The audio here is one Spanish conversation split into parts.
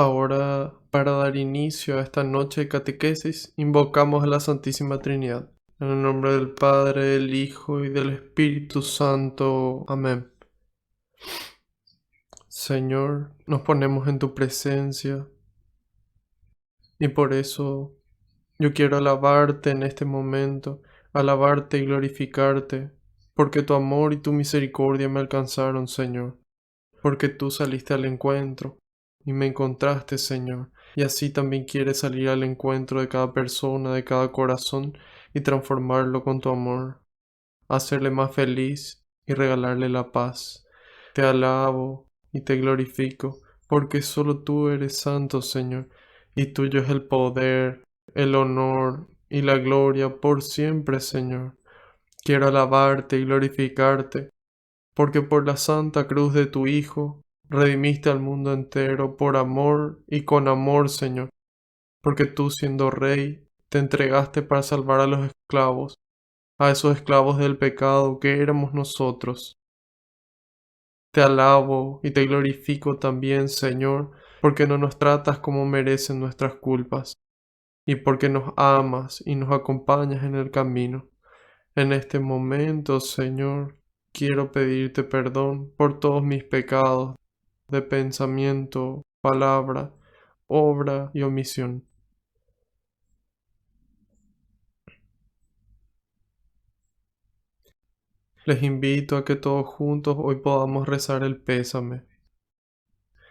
Ahora, para dar inicio a esta noche de catequesis, invocamos a la Santísima Trinidad. En el nombre del Padre, del Hijo y del Espíritu Santo. Amén. Señor, nos ponemos en tu presencia y por eso yo quiero alabarte en este momento, alabarte y glorificarte, porque tu amor y tu misericordia me alcanzaron, Señor, porque tú saliste al encuentro y me encontraste, Señor, y así también quieres salir al encuentro de cada persona, de cada corazón, y transformarlo con tu amor, hacerle más feliz y regalarle la paz. Te alabo y te glorifico, porque solo tú eres santo, Señor, y tuyo es el poder, el honor y la gloria por siempre, Señor. Quiero alabarte y glorificarte, porque por la santa cruz de tu Hijo, redimiste al mundo entero por amor y con amor, Señor, porque tú siendo Rey, te entregaste para salvar a los esclavos, a esos esclavos del pecado que éramos nosotros. Te alabo y te glorifico también, Señor, porque no nos tratas como merecen nuestras culpas, y porque nos amas y nos acompañas en el camino. En este momento, Señor, quiero pedirte perdón por todos mis pecados de pensamiento, palabra, obra y omisión. Les invito a que todos juntos hoy podamos rezar el pésame.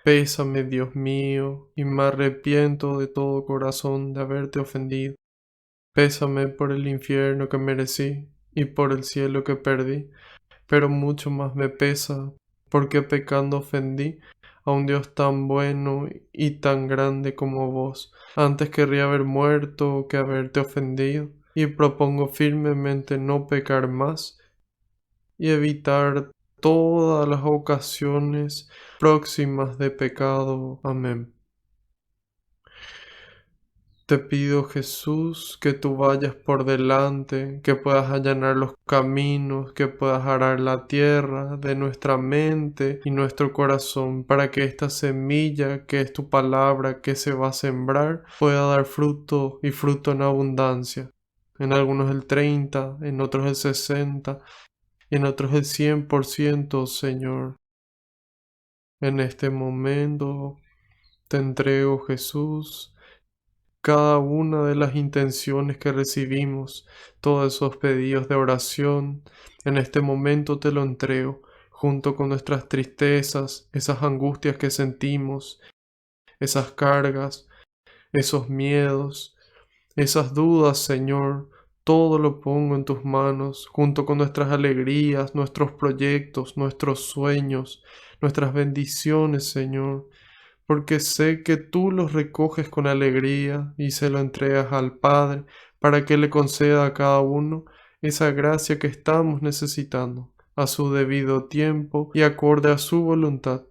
Pésame, Dios mío, y me arrepiento de todo corazón de haberte ofendido. Pésame por el infierno que merecí y por el cielo que perdí, pero mucho más me pesa porque pecando ofendí a un Dios tan bueno y tan grande como vos. Antes querría haber muerto que haberte ofendido, y propongo firmemente no pecar más y evitar todas las ocasiones próximas de pecado. Amén. Te pido, Jesús, que tú vayas por delante, que puedas allanar los caminos, que puedas arar la tierra de nuestra mente y nuestro corazón, para que esta semilla, que es tu palabra, que se va a sembrar, pueda dar fruto y fruto en abundancia. En algunos el 30, en otros el 60, y en otros el 100%, Señor. En este momento te entrego, Jesús, cada una de las intenciones que recibimos, todos esos pedidos de oración. En este momento te lo entrego, junto con nuestras tristezas, esas angustias que sentimos, esas cargas, esos miedos, esas dudas, Señor. Todo lo pongo en tus manos, junto con nuestras alegrías, nuestros proyectos, nuestros sueños, nuestras bendiciones, Señor, porque sé que tú los recoges con alegría y se lo entregas al Padre para que le conceda a cada uno esa gracia que estamos necesitando, a su debido tiempo y acorde a su voluntad.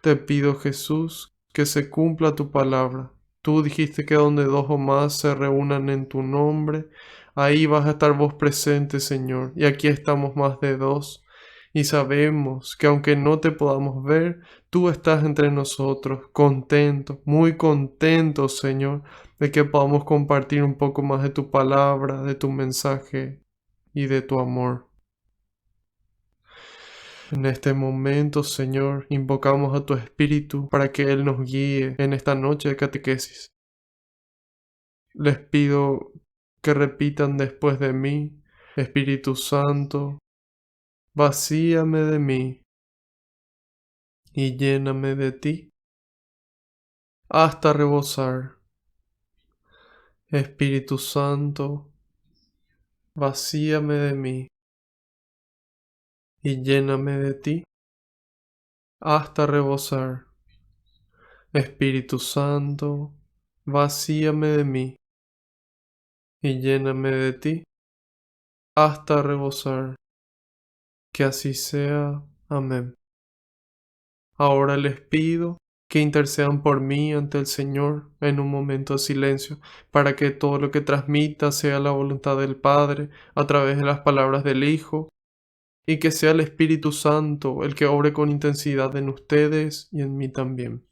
Te pido, Jesús, que se cumpla tu palabra. Tú dijiste que donde dos o más se reúnan en tu nombre, ahí vas a estar vos presente, Señor, y aquí estamos más de dos. Y sabemos que aunque no te podamos ver, tú estás entre nosotros, contento, muy contento, Señor, de que podamos compartir un poco más de tu palabra, de tu mensaje y de tu amor. En este momento, Señor, invocamos a tu Espíritu para que Él nos guíe en esta noche de catequesis. Les pido que repitan después de mí: Espíritu Santo, vacíame de mí y lléname de ti hasta rebosar. Espíritu Santo, vacíame de mí y lléname de ti hasta rebosar. Espíritu Santo, vacíame de mí y lléname de ti hasta rebosar. Que así sea. Amén. Ahora les pido que intercedan por mí ante el Señor en un momento de silencio, para que todo lo que transmita sea la voluntad del Padre a través de las palabras del Hijo, y que sea el Espíritu Santo el que obre con intensidad en ustedes y en mí también.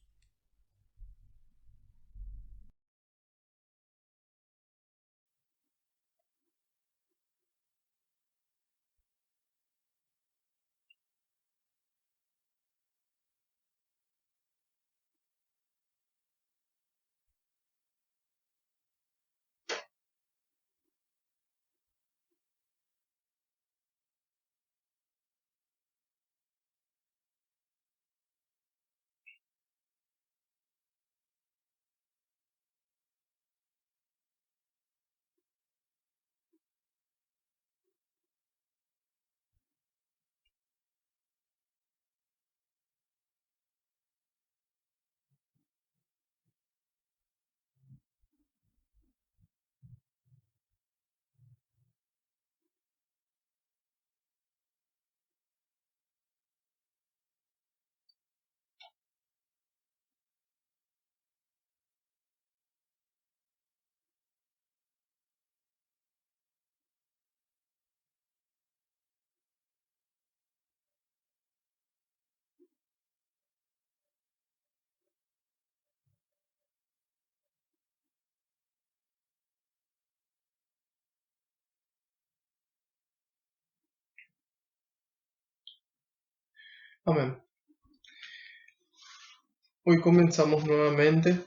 Amén. Hoy comenzamos nuevamente.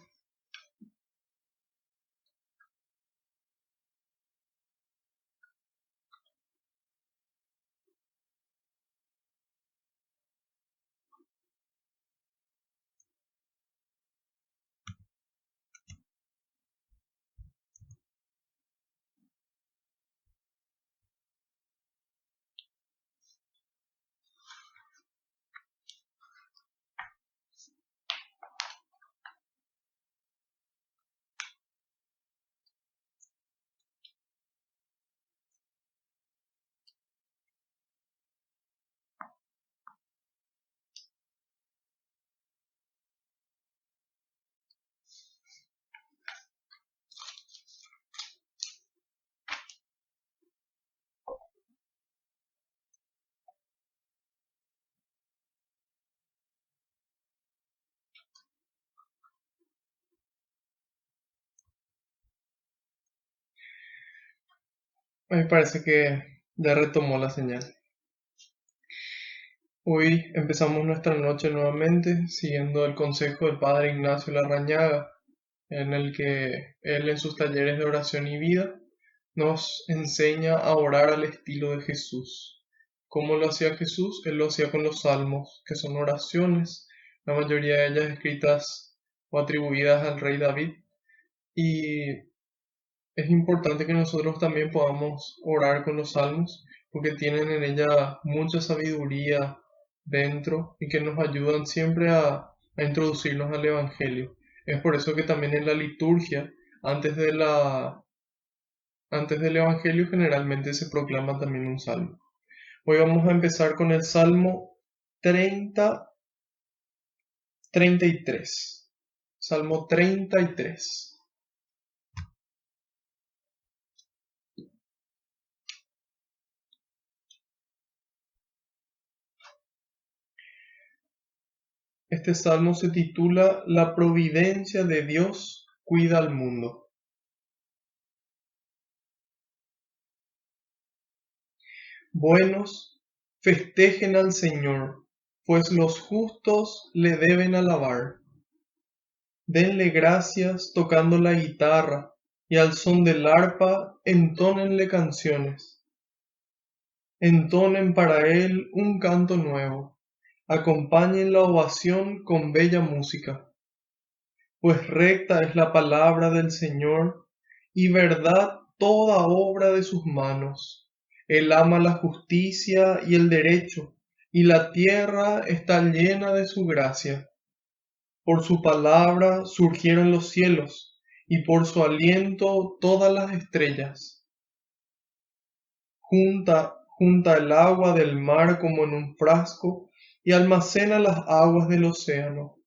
Me parece que ya retomó la señal. Hoy empezamos nuestra noche nuevamente siguiendo el consejo del Padre Ignacio Larrañaga, en el que él en sus talleres de oración y vida nos enseña a orar al estilo de Jesús. ¿Cómo lo hacía Jesús? Él lo hacía con los salmos, que son oraciones, la mayoría de ellas escritas o atribuidas al rey David. Y es importante que nosotros también podamos orar con los salmos, porque tienen en ella mucha sabiduría dentro y que nos ayudan siempre a introducirnos al Evangelio. Es por eso que también en la liturgia, antes antes del Evangelio, generalmente se proclama también un salmo. Hoy vamos a empezar con el Salmo 33. Salmo 33. Este salmo se titula La providencia de Dios cuida al mundo. Buenos, festejen al Señor, pues los justos le deben alabar. Denle gracias tocando la guitarra y al son del arpa entónenle canciones. Entonen para él un canto nuevo, acompañen la ovación con bella música. Pues recta es la palabra del Señor, y verdad toda obra de sus manos. Él ama la justicia y el derecho, y la tierra está llena de su gracia. Por su palabra surgieron los cielos, y por su aliento todas las estrellas. Junta el agua del mar como en un frasco, y almacena las aguas del océano.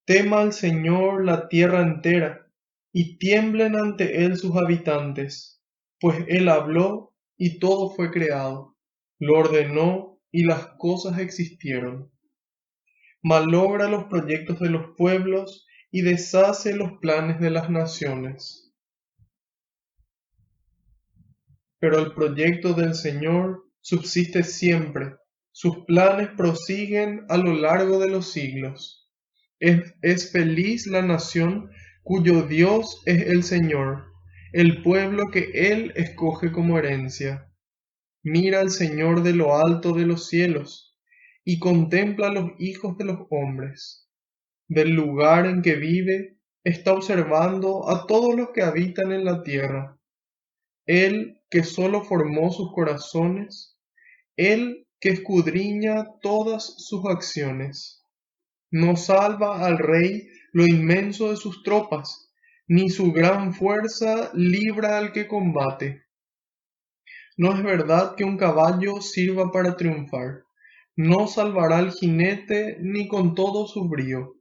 Tema al Señor la tierra entera, y tiemblen ante él sus habitantes, pues él habló y todo fue creado, lo ordenó y las cosas existieron. Malogra los proyectos de los pueblos y deshace los planes de las naciones. Pero el proyecto del Señor subsiste siempre, sus planes prosiguen a lo largo de los siglos. Es feliz la nación cuyo Dios es el Señor, el pueblo que Él escoge como herencia. Mira al Señor de lo alto de los cielos y contempla a los hijos de los hombres. Del lugar en que vive, está observando a todos los que habitan en la tierra. Él que solo formó sus corazones, Él que escudriña todas sus acciones. No salva al rey lo inmenso de sus tropas, ni su gran fuerza libra al que combate. No es verdad que un caballo sirva para triunfar, no salvará al jinete ni con todo su brío.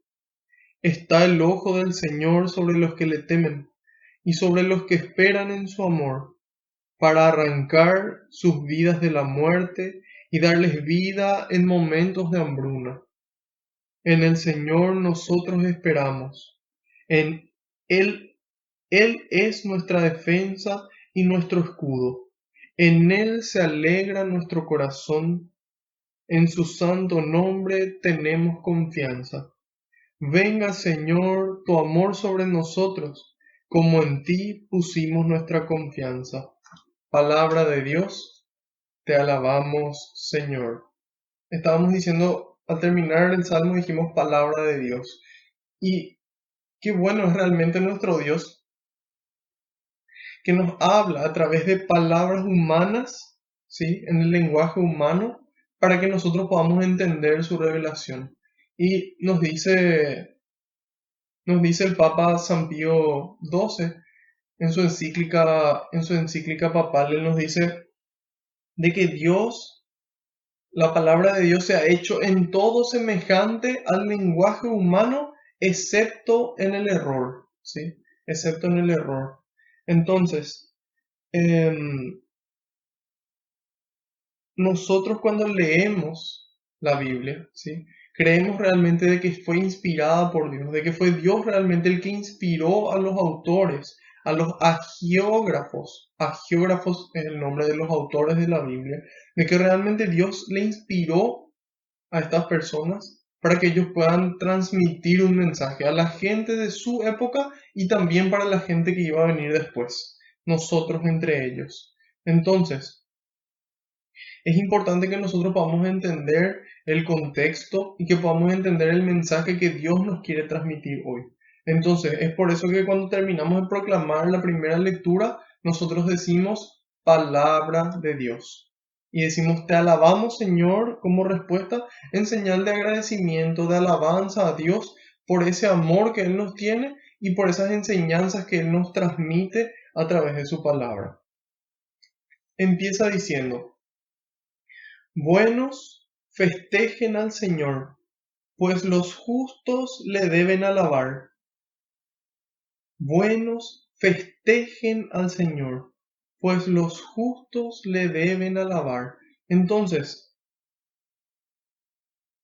Está el ojo del Señor sobre los que le temen, y sobre los que esperan en su amor, para arrancar sus vidas de la muerte y darles vida en momentos de hambruna. En el Señor nosotros esperamos. En Él, Él es nuestra defensa y nuestro escudo. En Él se alegra nuestro corazón. En su santo nombre tenemos confianza. Venga, Señor, tu amor sobre nosotros, como en ti pusimos nuestra confianza. Palabra de Dios, te alabamos, Señor. Estábamos diciendo, al terminar el Salmo dijimos palabra de Dios. Y qué bueno es realmente nuestro Dios, que nos habla a través de palabras humanas, ¿sí? En el lenguaje humano, para que nosotros podamos entender su revelación. Y nos dice el Papa San Pío XII en su encíclica papal, él nos dice de que Dios, la palabra de Dios se ha hecho en todo semejante al lenguaje humano, excepto en el error, ¿sí? Excepto en el error. Entonces, nosotros cuando leemos la Biblia, ¿sí? Creemos realmente de que fue inspirada por Dios, de que fue Dios realmente el que inspiró a los autores, a los agiógrafos es el nombre de los autores de la Biblia, de que realmente Dios le inspiró a estas personas para que ellos puedan transmitir un mensaje a la gente de su época y también para la gente que iba a venir después, nosotros entre ellos. Entonces, es importante que nosotros podamos entender el contexto y que podamos entender el mensaje que Dios nos quiere transmitir hoy. Entonces, es por eso que cuando terminamos de proclamar la primera lectura, nosotros decimos palabra de Dios. Y decimos, te alabamos, Señor, como respuesta en señal de agradecimiento, de alabanza a Dios por ese amor que Él nos tiene y por esas enseñanzas que Él nos transmite a través de su palabra. Empieza diciendo, buenos, festejen al Señor, pues los justos le deben alabar. Buenos, festejen al Señor, pues los justos le deben alabar. Entonces,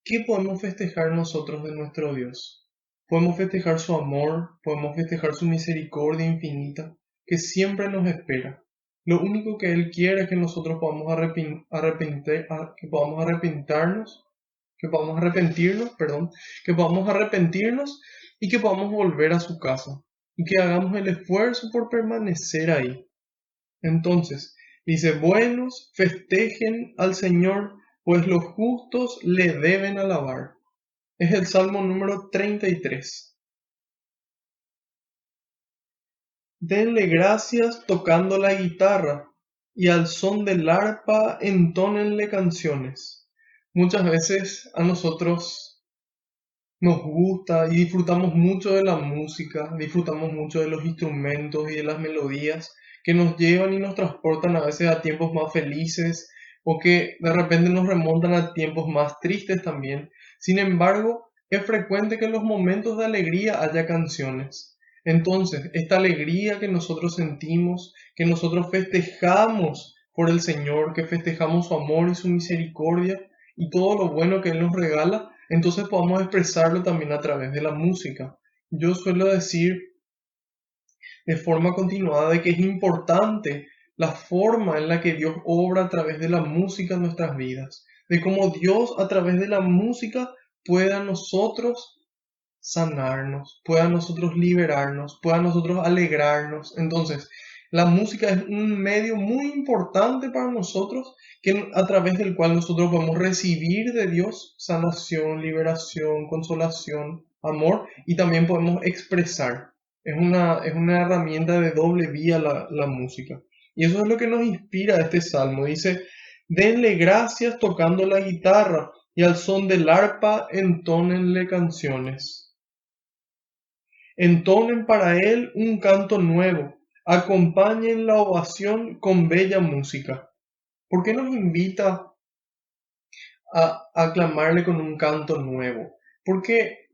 ¿qué podemos festejar nosotros de nuestro Dios? Podemos festejar su amor, podemos festejar su misericordia infinita, que siempre nos espera. Lo único que Él quiere es que nosotros podamos que podamos arrepentirnos, perdón, que podamos arrepentirnos y que podamos volver a su casa y que hagamos el esfuerzo por permanecer ahí. Entonces, dice, buenos, festejen al Señor, pues los justos le deben alabar. Es el Salmo número 33. Denle gracias tocando la guitarra y al son del arpa entónenle canciones. Muchas veces a nosotros nos gusta y disfrutamos mucho de la música, disfrutamos mucho de los instrumentos y de las melodías que nos llevan y nos transportan a veces a tiempos más felices o que de repente nos remontan a tiempos más tristes también. Sin embargo, es frecuente que en los momentos de alegría haya canciones. Entonces, esta alegría que nosotros sentimos, que nosotros festejamos por el Señor, que festejamos su amor y su misericordia y todo lo bueno que Él nos regala, entonces podamos expresarlo también a través de la música. Yo suelo decir de forma continuada de que es importante la forma en la que Dios obra a través de la música en nuestras vidas, de cómo Dios a través de la música pueda a nosotros sanarnos, pueda a nosotros liberarnos, pueda a nosotros alegrarnos. Entonces, la música es un medio muy importante para nosotros a través del cual nosotros podemos recibir de Dios sanación, liberación, consolación, amor y también podemos expresar. Es una herramienta de doble vía la música. Y eso es lo que nos inspira este salmo. Dice, denle gracias tocando la guitarra y al son del arpa entónenle canciones. Entonen para él un canto nuevo, acompañen la ovación con bella música. ¿Por qué nos invita a aclamarle con un canto nuevo? Porque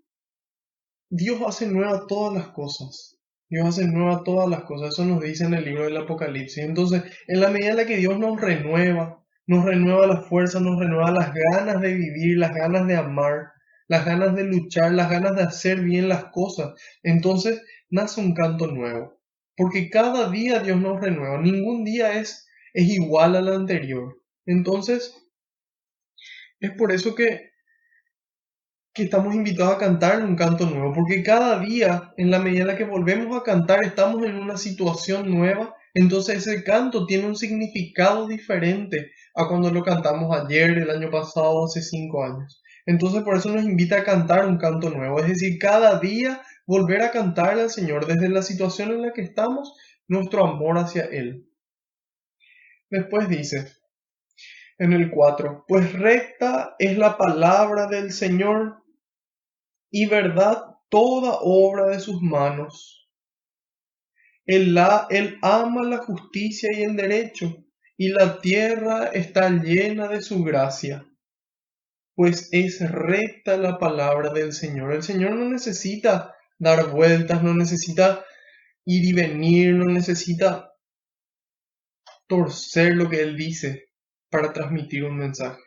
Dios hace nueva todas las cosas. Dios hace nueva todas las cosas. Eso nos dice en el libro del Apocalipsis. Entonces, en la medida en la que Dios nos renueva la fuerza, nos renueva las ganas de vivir, las ganas de amar, las ganas de luchar, las ganas de hacer bien las cosas. Entonces, nace un canto nuevo. Porque cada día Dios nos renueva. Ningún día es igual al anterior. Entonces, Es por eso que estamos invitados a cantar un canto nuevo, porque cada día, en la medida en la que volvemos a cantar, estamos en una situación nueva, entonces ese canto tiene un significado diferente a cuando lo cantamos ayer, el año pasado, hace 5 años. Entonces por eso nos invita a cantar un canto nuevo, es decir, cada día volver a cantar al Señor desde la situación en la que estamos, nuestro amor hacia Él. Después dice en el 4, pues recta es la palabra del Señor y verdad toda obra de sus manos. Él ama la justicia y el derecho, y la tierra está llena de su gracia, pues es recta la palabra del Señor. El Señor no necesita dar vueltas, no necesita ir y venir, no necesita torcer lo que Él dice para transmitir un mensaje.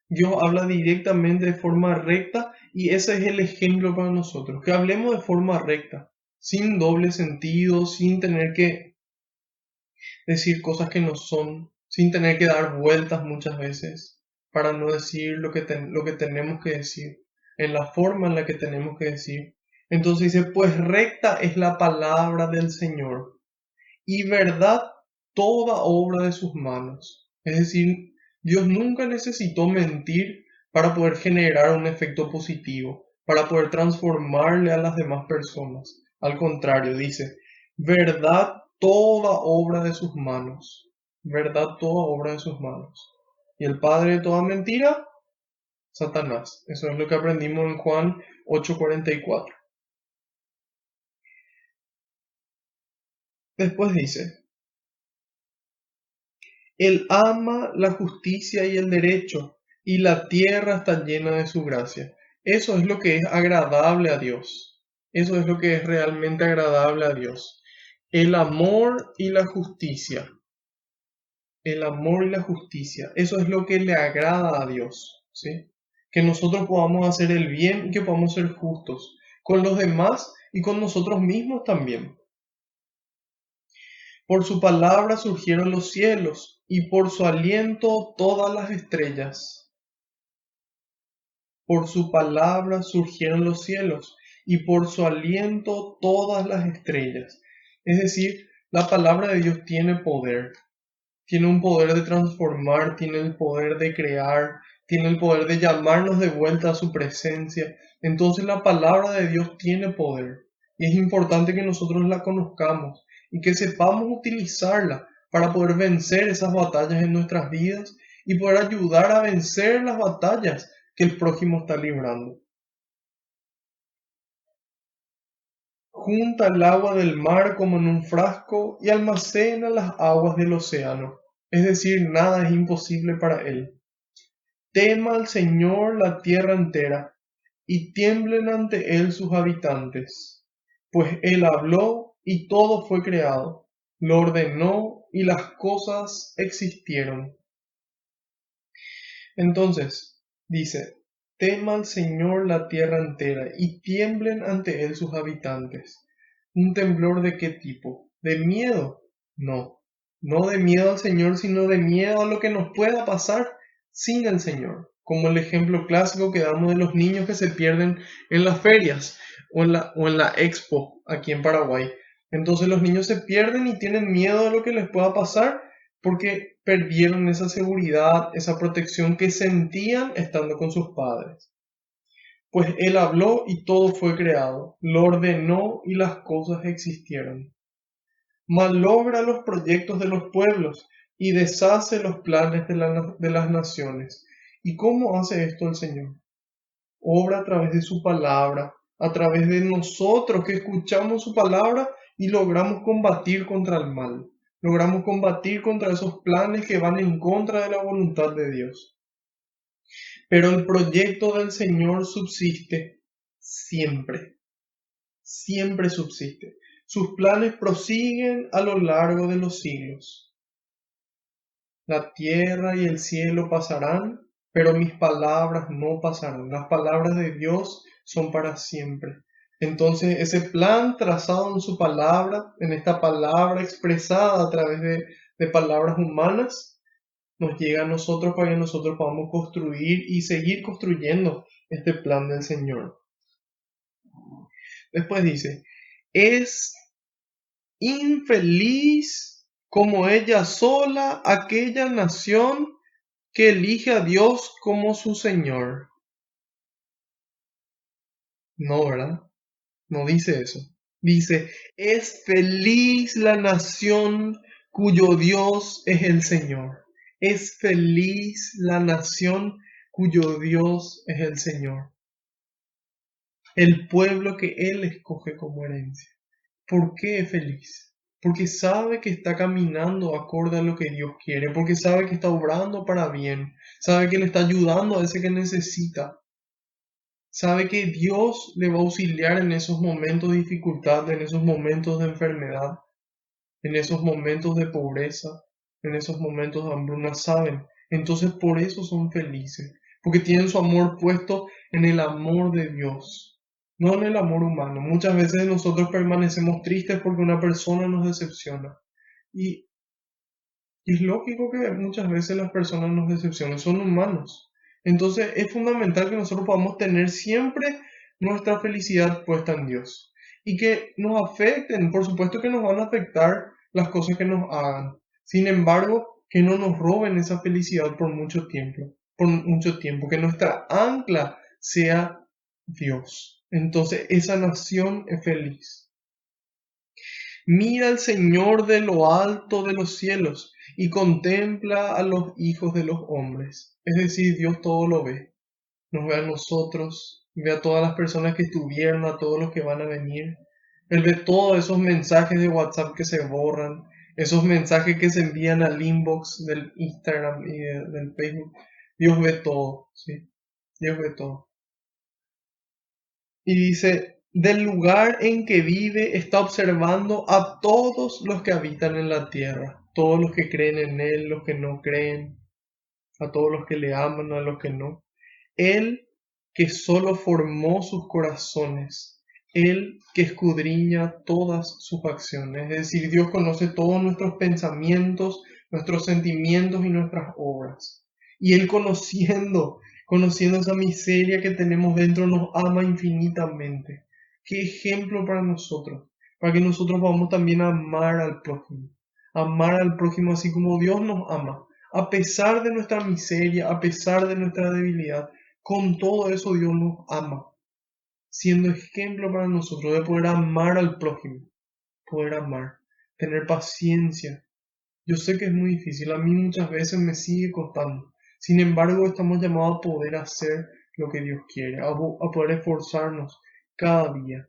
Dios habla directamente de forma recta y ese es el ejemplo para nosotros, que hablemos de forma recta, sin doble sentido, sin tener que decir cosas que no son, sin tener que dar vueltas muchas veces para no decir lo que tenemos que decir, en la forma en la que tenemos que decir. Entonces dice, pues recta es la palabra del Señor y verdad toda obra de sus manos. Es decir, Dios nunca necesitó mentir para poder generar un efecto positivo, para poder transformarle a las demás personas. Al contrario, dice, verdad toda obra de sus manos. Verdad toda obra de sus manos. Y el padre de toda mentira, Satanás. Eso es lo que aprendimos en Juan 8:44. Después dice, Él ama la justicia y el derecho, y la tierra está llena de su gracia. Eso es lo que es agradable a Dios. Eso es lo que es realmente agradable a Dios. El amor y la justicia. El amor y la justicia. Eso es lo que le agrada a Dios, ¿sí? Que nosotros podamos hacer el bien y que podamos ser justos con los demás y con nosotros mismos también. Por su palabra surgieron los cielos, y por su aliento todas las estrellas. Por su palabra surgieron los cielos, y por su aliento todas las estrellas. Es decir, la palabra de Dios tiene poder. Tiene un poder de transformar, tiene el poder de crear, tiene el poder de llamarnos de vuelta a su presencia. Entonces la palabra de Dios tiene poder. Y es importante que nosotros la conozcamos y que sepamos utilizarla para poder vencer esas batallas en nuestras vidas y poder ayudar a vencer las batallas que el prójimo está librando. Junta el agua del mar como en un frasco y almacena las aguas del océano. Es decir, nada es imposible para él. Tema al Señor la tierra entera, y tiemblen ante él sus habitantes. Pues él habló y todo fue creado, lo ordenó y las cosas existieron. Entonces, dice, tema al Señor la tierra entera, y tiemblen ante él sus habitantes. ¿Un temblor de qué tipo? ¿De miedo? No, no de miedo al Señor, sino de miedo a lo que nos pueda pasar sin el Señor, como el ejemplo clásico que damos de los niños que se pierden en las ferias o en la expo aquí en Paraguay. Entonces los niños se pierden y tienen miedo de lo que les pueda pasar porque perdieron esa seguridad, esa protección que sentían estando con sus padres. Pues Él habló y todo fue creado, lo ordenó y las cosas existieron. Malogra los proyectos de los pueblos y deshace los planes de las naciones. ¿Y cómo hace esto el Señor? Obra a través de su palabra, a través de nosotros que escuchamos su palabra y logramos combatir contra el mal. Logramos combatir contra esos planes que van en contra de la voluntad de Dios. Pero el proyecto del Señor subsiste siempre, siempre subsiste. Sus planes prosiguen a lo largo de los siglos. La tierra y el cielo pasarán, pero mis palabras no pasarán. Las palabras de Dios son para siempre. Entonces, ese plan trazado en su palabra, en esta palabra expresada a través de palabras humanas, nos llega a nosotros para que nosotros podamos construir y seguir construyendo este plan del Señor. Después dice, es infeliz como ella sola aquella nación que elige a Dios como su Señor. No, ¿verdad? No dice eso. Dice, es feliz la nación cuyo Dios es el Señor. Es feliz la nación cuyo Dios es el Señor. El pueblo que Él escoge como herencia. ¿Por qué es feliz? Porque sabe que está caminando acorde a lo que Dios quiere, porque sabe que está obrando para bien, sabe que le está ayudando a ese que necesita, sabe que Dios le va a auxiliar en esos momentos de dificultad, en esos momentos de enfermedad, en esos momentos de pobreza, en esos momentos de hambruna, saben. Entonces por eso son felices, porque tienen su amor puesto en el amor de Dios, no en el amor humano. Muchas veces nosotros permanecemos tristes porque una persona nos decepciona. Y, y es lógico que muchas veces las personas nos decepcionan, son humanos. Entonces es fundamental que nosotros podamos tener siempre nuestra felicidad puesta en Dios. Y que nos afecten, por supuesto que nos van a afectar las cosas que nos hagan. Sin embargo, que no nos roben esa felicidad por mucho tiempo, que nuestra ancla sea Dios. Entonces esa nación es feliz. Mira al Señor de lo alto de los cielos y contempla a los hijos de los hombres. Es decir, Dios todo lo ve. Nos ve a nosotros, ve a todas las personas que estuvieron, a todos los que van a venir. Él ve todos esos mensajes de WhatsApp que se borran, esos mensajes que se envían al inbox del Instagram y del Facebook. Dios ve todo, ¿sí? Dios ve todo. Y dice, del lugar en que vive está observando a todos los que habitan en la tierra, todos los que creen en Él, los que no creen, a todos los que le aman, a los que no. Él que solo formó sus corazones, Él que escudriña todas sus acciones. Es decir, Dios conoce todos nuestros pensamientos, nuestros sentimientos y nuestras obras. Y Él conociendo esa miseria que tenemos dentro, nos ama infinitamente. Qué ejemplo para nosotros, para que nosotros vamos también a amar al prójimo así como Dios nos ama, a pesar de nuestra miseria, a pesar de nuestra debilidad. Con todo eso Dios nos ama, siendo ejemplo para nosotros de poder amar al prójimo, poder amar, tener paciencia. Yo sé que es muy difícil, a mí muchas veces me sigue costando. Sin embargo, estamos llamados a poder hacer lo que Dios quiere, a poder esforzarnos cada día.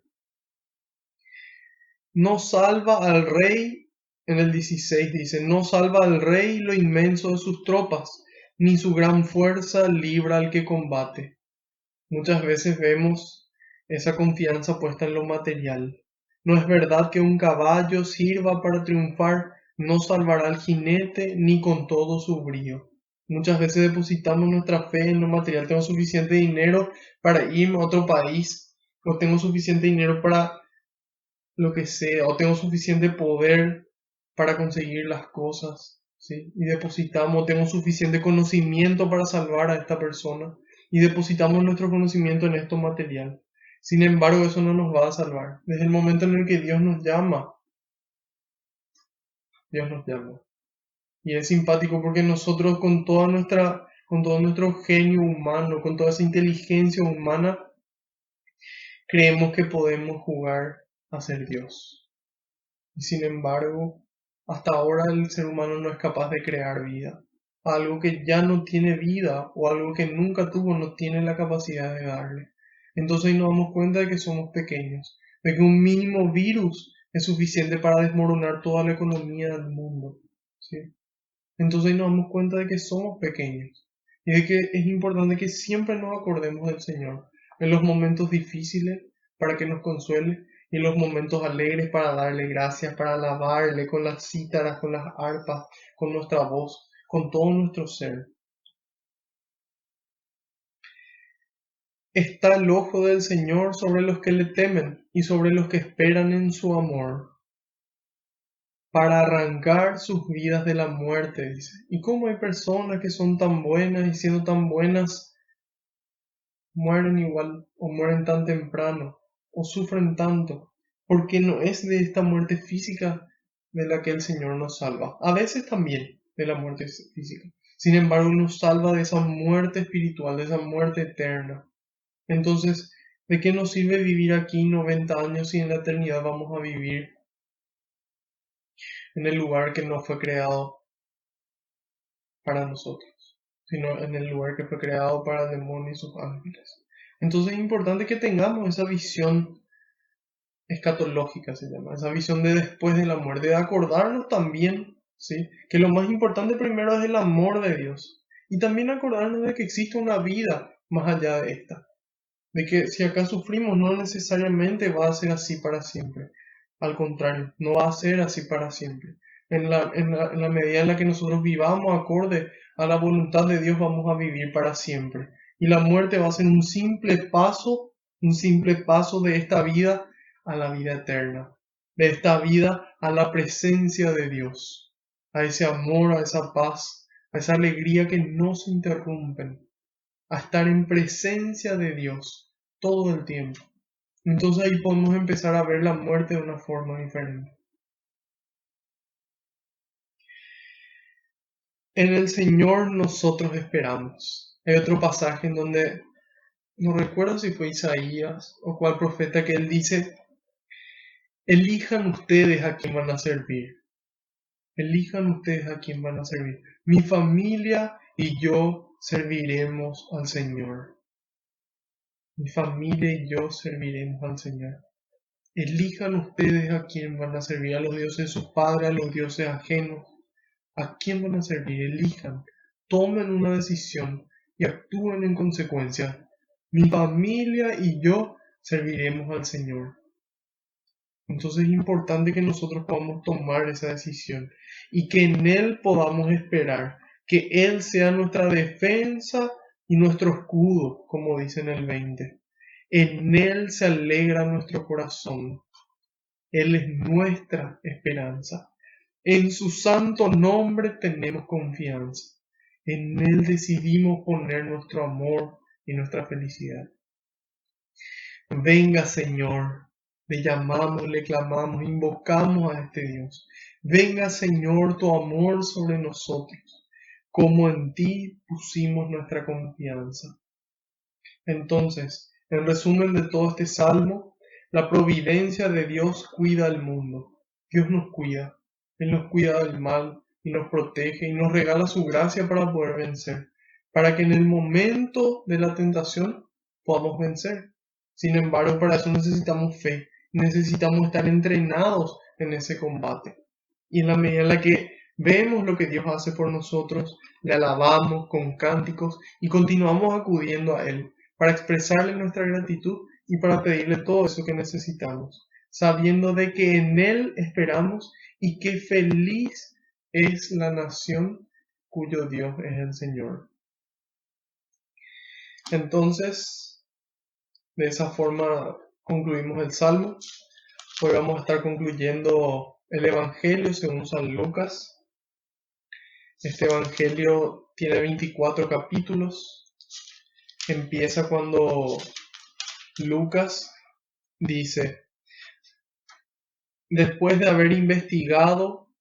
No salva al rey, en el 16 dice, no salva al rey lo inmenso de sus tropas, ni su gran fuerza libra al que combate. Muchas veces vemos esa confianza puesta en lo material. No es verdad que un caballo sirva para triunfar, no salvará al jinete ni con todo su brío. Muchas veces depositamos nuestra fe en lo material. Tengo suficiente dinero para irme a otro país, o tengo suficiente dinero para lo que sea, o tengo suficiente poder para conseguir las cosas, ¿sí? Y depositamos, tengo suficiente conocimiento para salvar a esta persona, y depositamos nuestro conocimiento en esto material. Sin embargo, eso no nos va a salvar. Desde el momento en el que Dios nos llama, Dios nos llama. Y es simpático porque nosotros con todo nuestro genio humano, con toda esa inteligencia humana, creemos que podemos jugar a ser Dios. Y sin embargo, hasta ahora el ser humano no es capaz de crear vida. Algo que ya no tiene vida o algo que nunca tuvo no tiene la capacidad de darle. Entonces ahí nos damos cuenta de que somos pequeños, de que un mínimo virus es suficiente para desmoronar toda la economía del mundo, ¿sí? Entonces ahí nos damos cuenta de que somos pequeños y de que es importante que siempre nos acordemos del Señor en los momentos difíciles para que nos consuele y en los momentos alegres para darle gracias, para alabarle con las cítaras, con las arpas, con nuestra voz, con todo nuestro ser. Está el ojo del Señor sobre los que le temen y sobre los que esperan en su amor. para arrancar sus vidas de la muerte, dice. ¿Y cómo hay personas que son tan buenas y siendo tan buenas mueren igual o mueren tan temprano o sufren tanto? Porque no es de esta muerte física de la que el Señor nos salva. A veces también de la muerte física. Sin embargo, nos salva de esa muerte espiritual, de esa muerte eterna. Entonces, ¿de qué nos sirve vivir aquí 90 años si en la eternidad vamos a vivir en el lugar que no fue creado para nosotros, sino en el lugar que fue creado para el demonio y sus ángeles? Entonces es importante que tengamos esa visión escatológica, se llama, esa visión de después de la muerte, de acordarnos también, ¿sí?, que lo más importante primero es el amor de Dios, y también acordarnos de que existe una vida más allá de esta, de que si acá sufrimos no necesariamente va a ser así para siempre, al contrario, no va a ser así para siempre. En la medida en la que nosotros vivamos acorde a la voluntad de Dios, vamos a vivir para siempre. Y la muerte va a ser un simple paso de esta vida a la vida eterna, de esta vida a la presencia de Dios, a ese amor, a esa paz, a esa alegría que no se interrumpen, a estar en presencia de Dios todo el tiempo. Entonces ahí podemos empezar a ver la muerte de una forma diferente. En el Señor nosotros esperamos. Hay otro pasaje en donde, no recuerdo si fue Isaías o cuál profeta, que él dice: elijan ustedes a quién van a servir. Elijan ustedes a quién van a servir. Mi familia y yo serviremos al Señor. Mi familia y yo serviremos al Señor. Elijan ustedes a quién van a servir, a los dioses de sus padres, a los dioses ajenos. ¿A quién van a servir? Elijan, tomen una decisión y actúen en consecuencia. Mi familia y yo serviremos al Señor. Entonces es importante que nosotros podamos tomar esa decisión y que en Él podamos esperar, que Él sea nuestra defensa y nuestro escudo, como dice en el 20. En Él se alegra nuestro corazón. Él es nuestra esperanza. En su santo nombre tenemos confianza. En Él decidimos poner nuestro amor y nuestra felicidad. Venga, Señor, le llamamos, le clamamos, invocamos a este Dios. Venga, Señor, tu amor sobre nosotros, como en ti pusimos nuestra confianza. Entonces, en resumen de todo este salmo, la providencia de Dios cuida al mundo. Dios nos cuida. Él nos cuida del mal y nos protege y nos regala su gracia para poder vencer, para que en el momento de la tentación podamos vencer. Sin embargo, para eso necesitamos fe, necesitamos estar entrenados en ese combate. Y en la medida en la que vemos lo que Dios hace por nosotros, le alabamos con cánticos y continuamos acudiendo a Él para expresarle nuestra gratitud y para pedirle todo eso que necesitamos, sabiendo de que en Él esperamos y que feliz es la nación cuyo Dios es el Señor. Entonces, de esa forma concluimos el Salmo. Hoy vamos a estar concluyendo el Evangelio según San Lucas. Este Evangelio tiene 24 capítulos. Empieza cuando Lucas dice: después de haber investigado,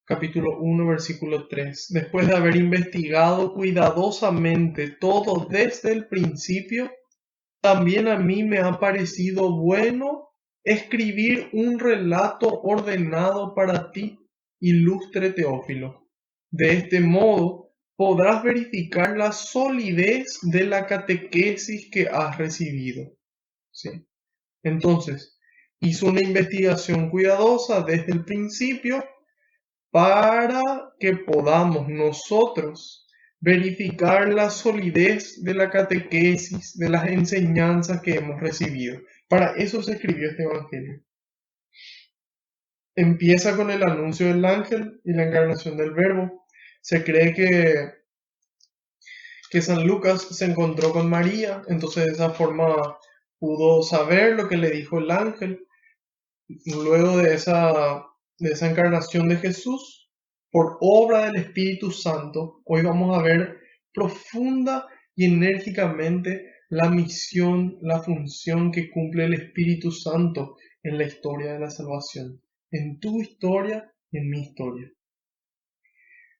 capítulo 1, versículo 3, después de haber investigado cuidadosamente todo desde el principio, también a mí me ha parecido bueno escribir un relato ordenado para ti, ilustre Teófilo. De este modo podrás verificar la solidez de la catequesis que has recibido. ¿Sí? Entonces, hizo una investigación cuidadosa desde el principio para que podamos nosotros verificar la solidez de la catequesis, de las enseñanzas que hemos recibido. Para eso se escribió este Evangelio. Empieza con el anuncio del ángel y la encarnación del Verbo. Se cree que San Lucas se encontró con María, entonces de esa forma pudo saber lo que le dijo el ángel. Luego de esa de esa encarnación de Jesús, por obra del Espíritu Santo, hoy vamos a ver profunda y enérgicamente la misión, la función que cumple el Espíritu Santo en la historia de la salvación, en tu historia y en mi historia.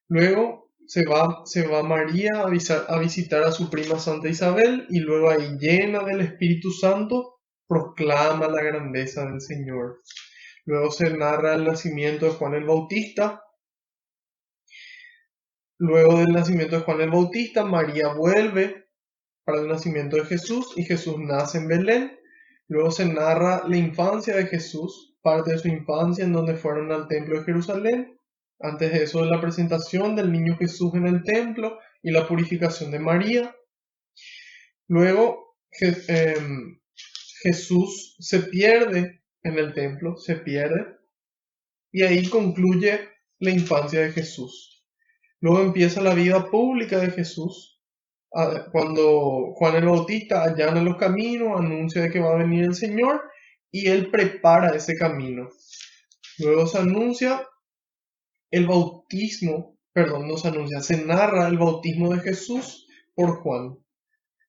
Luego se va María a visitar a su prima Santa Isabel y luego ahí llena del Espíritu Santo proclama la grandeza del Señor. Luego se narra el nacimiento de Juan el Bautista. Luego del nacimiento de Juan el Bautista, María vuelve para el nacimiento de Jesús y Jesús nace en Belén. Luego se narra la infancia de Jesús, parte de su infancia en donde fueron al templo de Jerusalén. Antes de eso, la presentación del niño Jesús en el templo y la purificación de María. Luego Jesús se pierde en el templo, se pierde, y ahí concluye la infancia de Jesús. Luego empieza la vida pública de Jesús, cuando Juan el Bautista allana los caminos, anuncia de que va a venir el Señor, y él prepara ese camino. Luego se anuncia el bautismo, perdón, no se anuncia, se narra el bautismo de Jesús por Juan.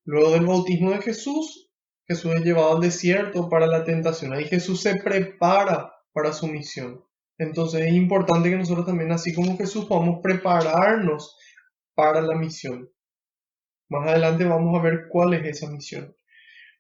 Luego del bautismo de Jesús, Jesús es llevado al desierto para la tentación. Ahí Jesús se prepara para su misión. Entonces es importante que nosotros también, así como Jesús, podamos prepararnos para la misión. Más adelante vamos a ver cuál es esa misión.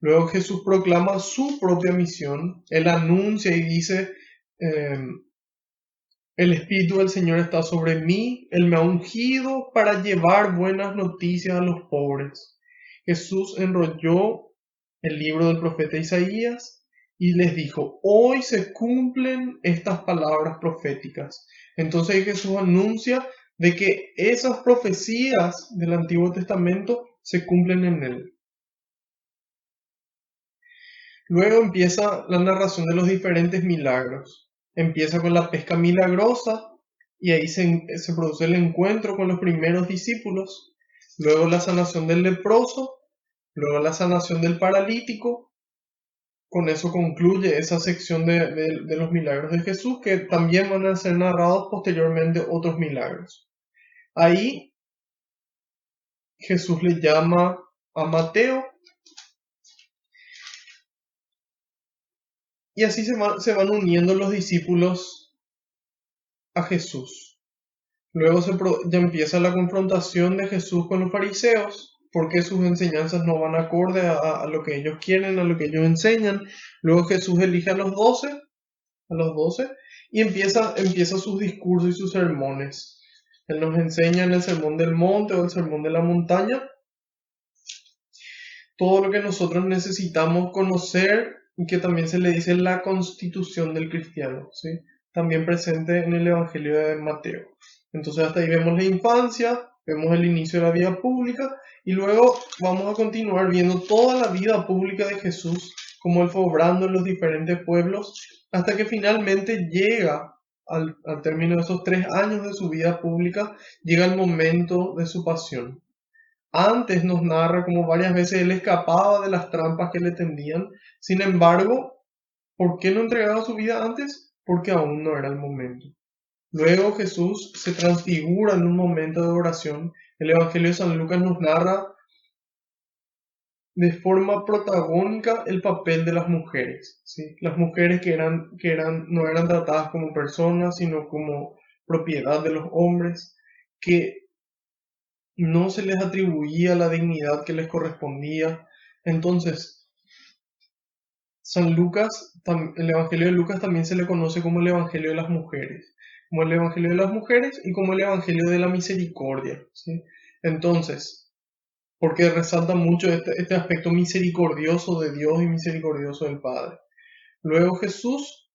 Luego Jesús proclama su propia misión. Él anuncia y dice, el Espíritu del Señor está sobre mí. Él me ha ungido para llevar buenas noticias a los pobres. Jesús enrolló el libro del profeta Isaías y les dijo, hoy se cumplen estas palabras proféticas. Entonces Jesús anuncia de que esas profecías del Antiguo Testamento se cumplen en él. Luego empieza la narración de los diferentes milagros. Empieza con la pesca milagrosa y ahí se produce el encuentro con los primeros discípulos. Luego la sanación del leproso. Luego la sanación del paralítico. Con eso concluye esa sección de los milagros de Jesús, que también van a ser narrados posteriormente otros milagros. Ahí Jesús le llama a Mateo y así se van uniendo los discípulos a Jesús. Luego ya empieza la confrontación de Jesús con los fariseos, porque sus enseñanzas no van acorde a lo que ellos quieren, a lo que ellos enseñan. Luego Jesús elige a los 12 y empieza sus discursos y sus sermones. Él nos enseña en el sermón del monte o el sermón de la montaña todo lo que nosotros necesitamos conocer y que también se le dice la constitución del cristiano, ¿sí? También presente en el Evangelio de Mateo. Entonces hasta ahí vemos la infancia, vemos el inicio de la vida pública y luego vamos a continuar viendo toda la vida pública de Jesús, como él fue obrando en los diferentes pueblos, hasta que finalmente llega al término de esos 3 años de su vida pública, llega el momento de su pasión. Antes nos narra como varias veces él escapaba de las trampas que le tendían. Sin embargo, ¿por qué no entregaba su vida antes? Porque aún no era el momento. Luego Jesús se transfigura en un momento de oración. El Evangelio de San Lucas nos narra de forma protagónica el papel de las mujeres, ¿sí? Las mujeres que no eran tratadas como personas, sino como propiedad de los hombres, que no se les atribuía la dignidad que les correspondía. Entonces, San Lucas, el Evangelio de Lucas también se le conoce como el Evangelio de las mujeres, como el Evangelio de las mujeres y como el Evangelio de la misericordia, ¿sí? Entonces, porque resalta mucho este aspecto misericordioso de Dios y misericordioso del Padre. Luego Jesús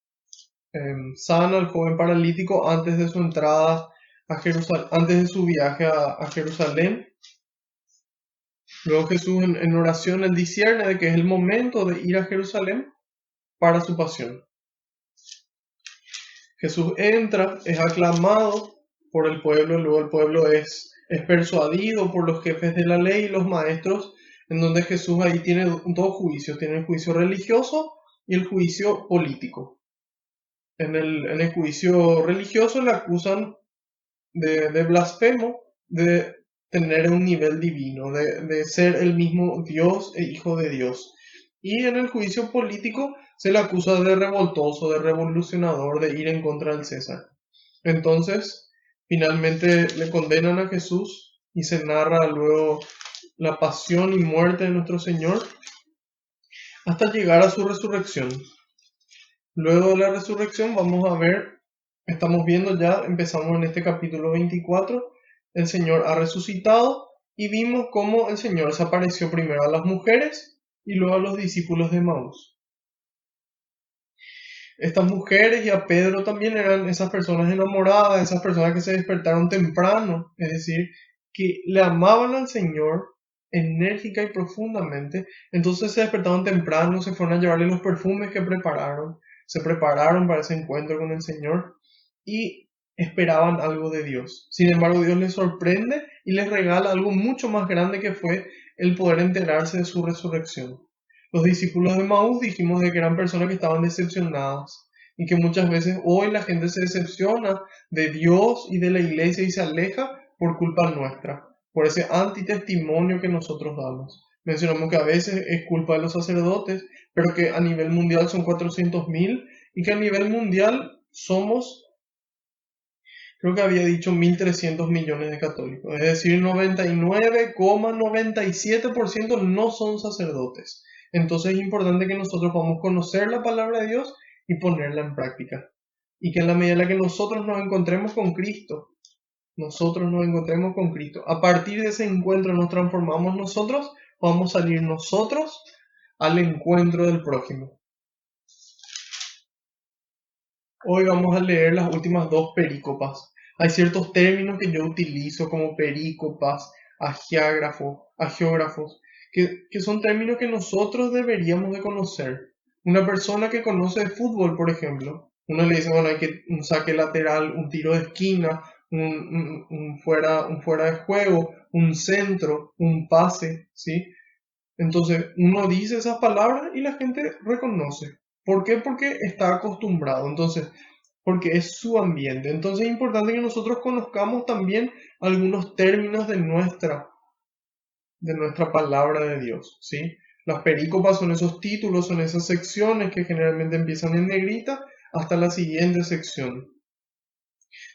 sana al joven paralítico antes de su entrada a Jerusalén, antes de su viaje a Jerusalén. Luego Jesús en oración él discierne de que es el momento de ir a Jerusalén para su pasión. Jesús entra, es aclamado por el pueblo, luego el pueblo es persuadido por los jefes de la ley y los maestros, en donde Jesús ahí tiene 2 juicios, tiene el juicio religioso y el juicio político. En el juicio religioso le acusan de blasfemo, de tener un nivel divino, de ser el mismo Dios e hijo de Dios. Y en el juicio político se le acusa de revoltoso, de revolucionador, de ir en contra del César. Entonces, finalmente le condenan a Jesús y se narra luego la pasión y muerte de nuestro Señor hasta llegar a su resurrección. Luego de la resurrección vamos a ver, estamos viendo ya, empezamos en este capítulo 24, el Señor ha resucitado y vimos cómo el Señor se apareció primero a las mujeres y luego a los discípulos de Maús. Estas mujeres y a Pedro también eran esas personas enamoradas, esas personas que se despertaron temprano, es decir, que le amaban al Señor enérgica y profundamente. Entonces se despertaron temprano, se fueron a llevarle los perfumes que prepararon, se prepararon para ese encuentro con el Señor y esperaban algo de Dios. Sin embargo, Dios les sorprende y les regala algo mucho más grande, que fue el poder enterarse de su resurrección. Los discípulos de Maús dijimos de que eran personas que estaban decepcionadas y que muchas veces hoy la gente se decepciona de Dios y de la iglesia y se aleja por culpa nuestra, por ese antitestimonio que nosotros damos. Mencionamos que a veces es culpa de los sacerdotes, pero que a nivel mundial son 400.000 y que a nivel mundial somos, creo que había dicho 1.300 millones de católicos, es decir, 99,97% no son sacerdotes. Entonces es importante que nosotros podamos conocer la palabra de Dios y ponerla en práctica. Y que en la medida en la que nosotros nos encontremos con Cristo, a partir de ese encuentro nos transformamos nosotros, vamos a salir nosotros al encuentro del prójimo. Hoy vamos a leer las últimas dos perícopas. Hay ciertos términos que yo utilizo como perícopas, agiógrafos, que son términos que nosotros deberíamos de conocer. Una persona que conoce de fútbol, por ejemplo, uno le dice, bueno, hay que un saque lateral, un tiro de esquina, un fuera de juego, un centro, un pase, ¿sí? Entonces, uno dice esas palabras y la gente reconoce. ¿Por qué? Porque está acostumbrado. Entonces, porque es su ambiente. Entonces es importante que nosotros conozcamos también algunos términos de nuestra palabra de Dios, ¿sí? Las perícopas son esos títulos, son esas secciones que generalmente empiezan en negrita hasta la siguiente sección.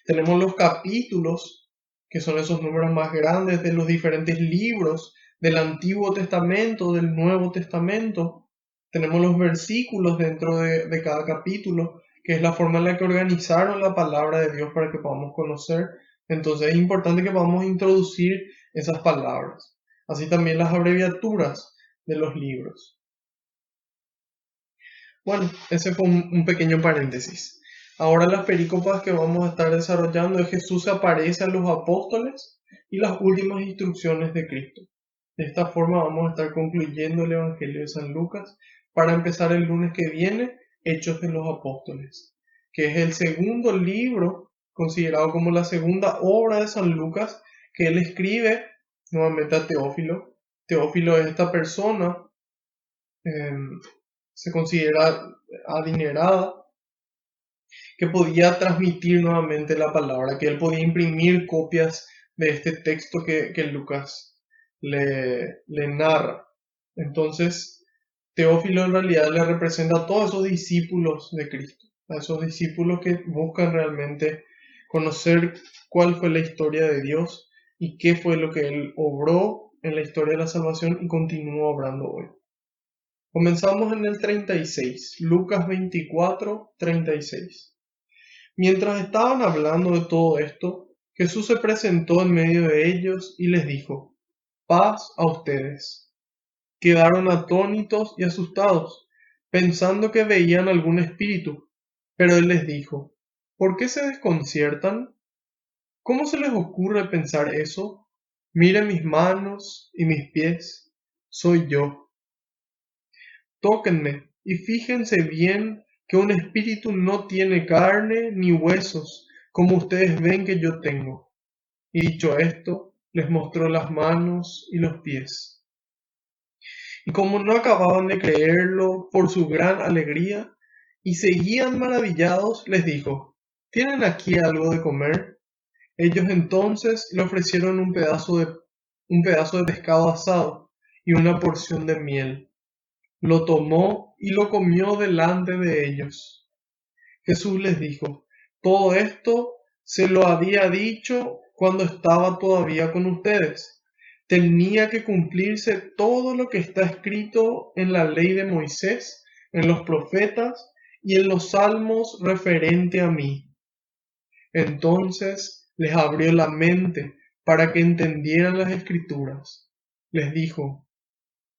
Tenemos los capítulos, que son esos números más grandes de los diferentes libros del Antiguo Testamento, del Nuevo Testamento. Tenemos los versículos dentro de cada capítulo, que es la forma en la que organizaron la palabra de Dios para que podamos conocer. Entonces es importante que podamos introducir esas palabras. Así también las abreviaturas de los libros. Bueno, ese fue un pequeño paréntesis. Ahora las perícopas que vamos a estar desarrollando es Jesús se aparece a los apóstoles y las últimas instrucciones de Cristo. De esta forma vamos a estar concluyendo el Evangelio de San Lucas para empezar el lunes que viene, Hechos de los Apóstoles, que es el segundo libro considerado como la segunda obra de San Lucas que él escribe nuevamente a Teófilo. Teófilo es esta persona, se considera adinerada, que podía transmitir nuevamente la palabra, que él podía imprimir copias de este texto que Lucas le narra. Entonces, Teófilo en realidad le representa a todos esos discípulos de Cristo, a esos discípulos que buscan realmente conocer cuál fue la historia de Dios y qué fue lo que Él obró en la historia de la salvación y continúa obrando hoy. Comenzamos en el 36, Lucas 24, 36. Mientras estaban hablando de todo esto, Jesús se presentó en medio de ellos y les dijo: paz a ustedes. Quedaron atónitos y asustados, pensando que veían algún espíritu. Pero él les dijo: ¿por qué se desconciertan? ¿Cómo se les ocurre pensar eso? Miren mis manos y mis pies, soy yo. Tóquenme y fíjense bien que un espíritu no tiene carne ni huesos, como ustedes ven que yo tengo. Y dicho esto, les mostró las manos y los pies. Y como no acababan de creerlo por su gran alegría, y seguían maravillados, les dijo: ¿Tienen aquí algo de comer? Ellos entonces le ofrecieron un pedazo de pescado asado y una porción de miel. Lo tomó y lo comió delante de ellos. Jesús les dijo: todo esto se lo había dicho cuando estaba todavía con ustedes. Tenía que cumplirse todo lo que está escrito en la ley de Moisés, en los profetas y en los salmos referente a mí. Entonces les abrió la mente para que entendieran las escrituras. Les dijo: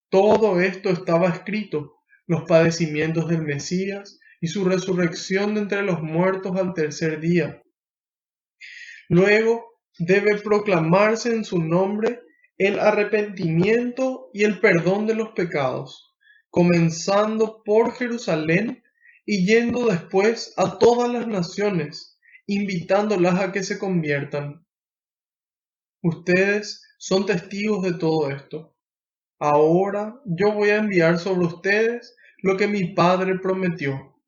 todo esto estaba escrito, los padecimientos del Mesías y su resurrección de entre los muertos al tercer día. Luego debe proclamarse en su nombre el arrepentimiento y el perdón de los pecados, comenzando por Jerusalén y yendo después a todas las naciones, invitándolas a que se conviertan. Ustedes son testigos de todo esto. Ahora yo voy a enviar sobre ustedes lo que mi Padre prometió.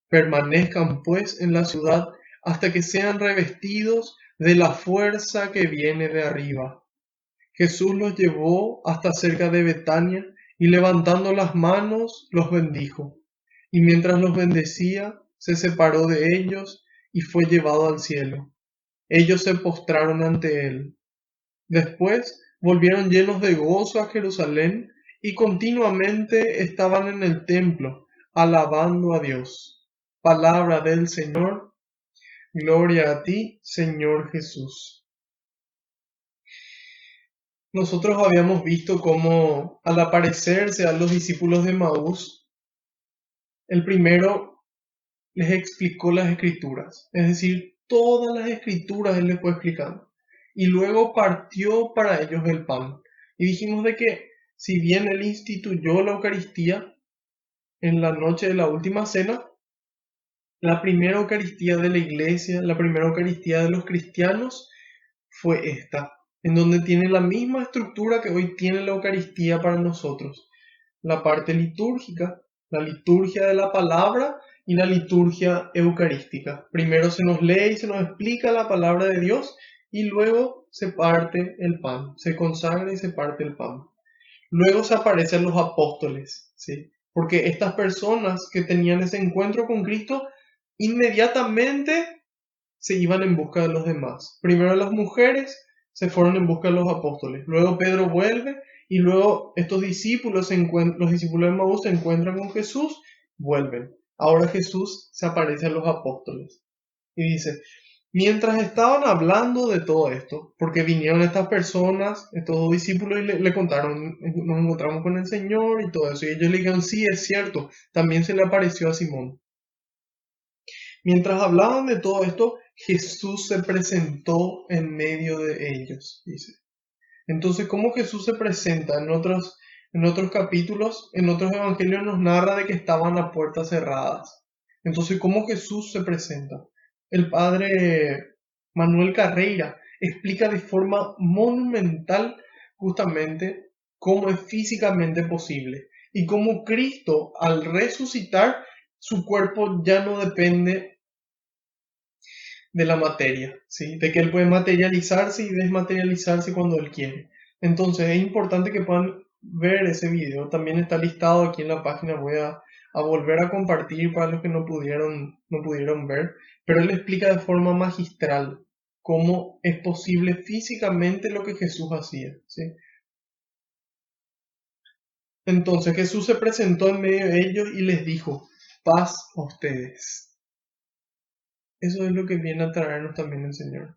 Permanezcan pues en la ciudad hasta que sean revestidos de la fuerza que viene de arriba. Jesús los llevó hasta cerca de Betania y levantando las manos los bendijo. Y mientras los bendecía, se separó de ellos y fue llevado al cielo. Ellos se postraron ante él. Después volvieron llenos de gozo a Jerusalén y continuamente estaban en el templo, alabando a Dios. Palabra del Señor. Gloria a ti, Señor Jesús. Nosotros habíamos visto cómo al aparecerse a los discípulos de Maús, el primero les explicó las escrituras, es decir, todas las escrituras él les fue explicando. Y luego partió para ellos el pan. Y dijimos de que si bien él instituyó la Eucaristía en la noche de la última cena, la primera Eucaristía de la iglesia, la primera Eucaristía de los cristianos fue esta, en donde tiene la misma estructura que hoy tiene la Eucaristía para nosotros. La parte litúrgica, la liturgia de la palabra y la liturgia eucarística. Primero se nos lee y se nos explica la palabra de Dios y luego se parte el pan, se consagra y se parte el pan. Luego se aparecen los apóstoles, ¿sí? Porque estas personas que tenían ese encuentro con Cristo inmediatamente se iban en busca de los demás. Primero las mujeres se fueron en busca de los apóstoles. Luego Pedro vuelve y luego estos discípulos, los discípulos de Maús se encuentran con Jesús, vuelven. Ahora Jesús se aparece a los apóstoles y dice: mientras estaban hablando de todo esto, porque vinieron estas personas, estos dos discípulos, y le contaron: nos encontramos con el Señor y todo eso. Y ellos le dijeron: sí, es cierto, también se le apareció a Simón. Mientras hablaban de todo esto, Jesús se presentó en medio de ellos, dice. Entonces, ¿cómo Jesús se presenta? En otros capítulos, en otros evangelios nos narra de que estaban las puertas cerradas. Entonces, ¿cómo Jesús se presenta? El padre Manuel Carreira explica de forma monumental justamente cómo es físicamente posible y cómo Cristo, al resucitar, su cuerpo ya no depende de la materia, ¿sí? De que él puede materializarse y desmaterializarse cuando él quiere. Entonces es importante que puedan ver ese video. También está listado aquí en la página. Voy a volver a compartir para los que no pudieron ver. Pero él explica de forma magistral cómo es posible físicamente lo que Jesús hacía, ¿sí? Entonces Jesús se presentó en medio de ellos y les dijo: paz a ustedes. Eso es lo que viene a traernos también el Señor.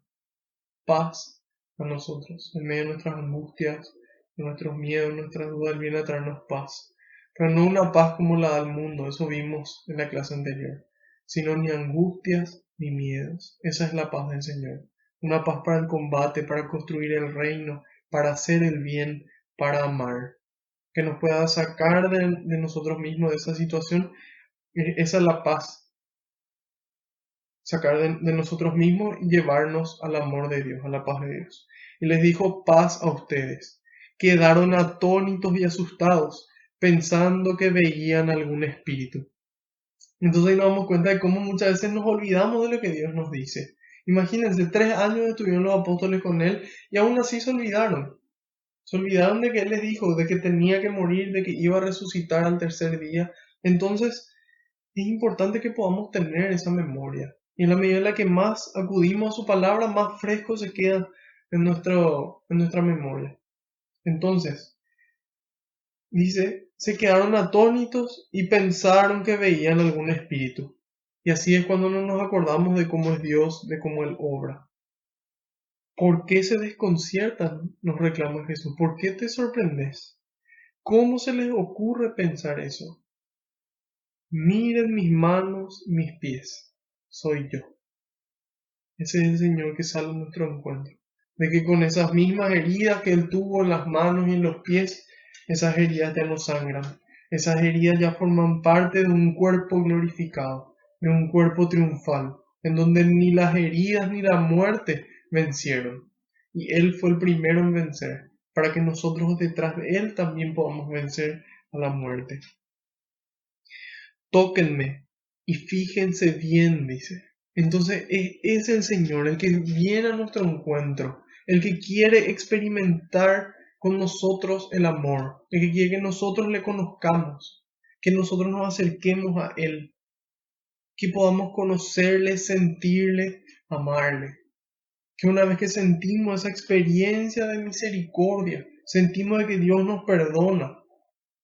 Paz a nosotros, en medio de nuestras angustias, de nuestros miedos, nuestras dudas. Él viene a traernos paz. Pero no una paz como la del mundo, eso vimos en la clase anterior, sino ni angustias ni miedos. Esa es la paz del Señor. Una paz para el combate, para construir el reino, para hacer el bien, para amar. Que nos pueda sacar de nosotros mismos, de esa situación. Esa es la paz, sacar de nosotros mismos y llevarnos al amor de Dios, a la paz de Dios. Y les dijo: paz a ustedes. Quedaron atónitos y asustados, pensando que veían algún espíritu. Entonces ahí nos damos cuenta de cómo muchas veces nos olvidamos de lo que Dios nos dice. Imagínense, 3 años estuvieron los apóstoles con Él y aún así se olvidaron. Se olvidaron de que Él les dijo, de que tenía que morir, de que iba a resucitar al tercer día. Entonces es importante que podamos tener esa memoria. Y en la medida en la que más acudimos a su palabra, más fresco se queda en nuestra memoria. Entonces, dice, se quedaron atónitos y pensaron que veían algún espíritu. Y así es cuando no nos acordamos de cómo es Dios, de cómo Él obra. ¿Por qué se desconciertan? Nos reclama Jesús. ¿Por qué te sorprendes? ¿Cómo se les ocurre pensar eso? Miren mis manos, mis pies. Soy yo. Ese es el Señor que sale a nuestro encuentro. De que con esas mismas heridas que Él tuvo en las manos y en los pies, esas heridas ya no sangran. Esas heridas ya forman parte de un cuerpo glorificado, de un cuerpo triunfal, en donde ni las heridas ni la muerte vencieron. Y Él fue el primero en vencer, para que nosotros detrás de Él también podamos vencer a la muerte. Tóquenme y fíjense bien, dice. Entonces es el Señor el que viene a nuestro encuentro, el que quiere experimentar con nosotros el amor, el que quiere que nosotros le conozcamos, que nosotros nos acerquemos a Él, que podamos conocerle, sentirle, amarle. Que una vez que sentimos esa experiencia de misericordia, sentimos de que Dios nos perdona,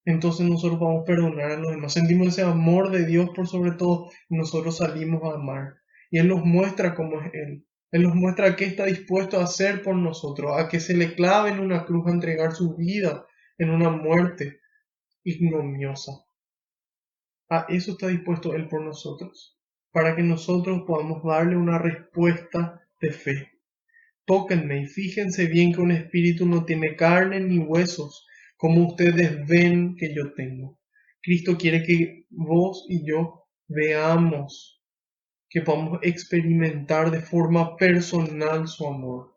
entonces nosotros vamos a perdonar a los demás. Sentimos ese amor de Dios por sobre todo y nosotros salimos a amar. Y Él nos muestra cómo es Él. Él nos muestra qué está dispuesto a hacer por nosotros, a que se le clave en una cruz, a entregar su vida en una muerte ignominiosa. A eso está dispuesto Él por nosotros, para que nosotros podamos darle una respuesta de fe. Tóquenme y fíjense bien que un espíritu no tiene carne ni huesos, como ustedes ven que yo tengo. Cristo quiere que vos y yo veamos, que podamos experimentar de forma personal su amor,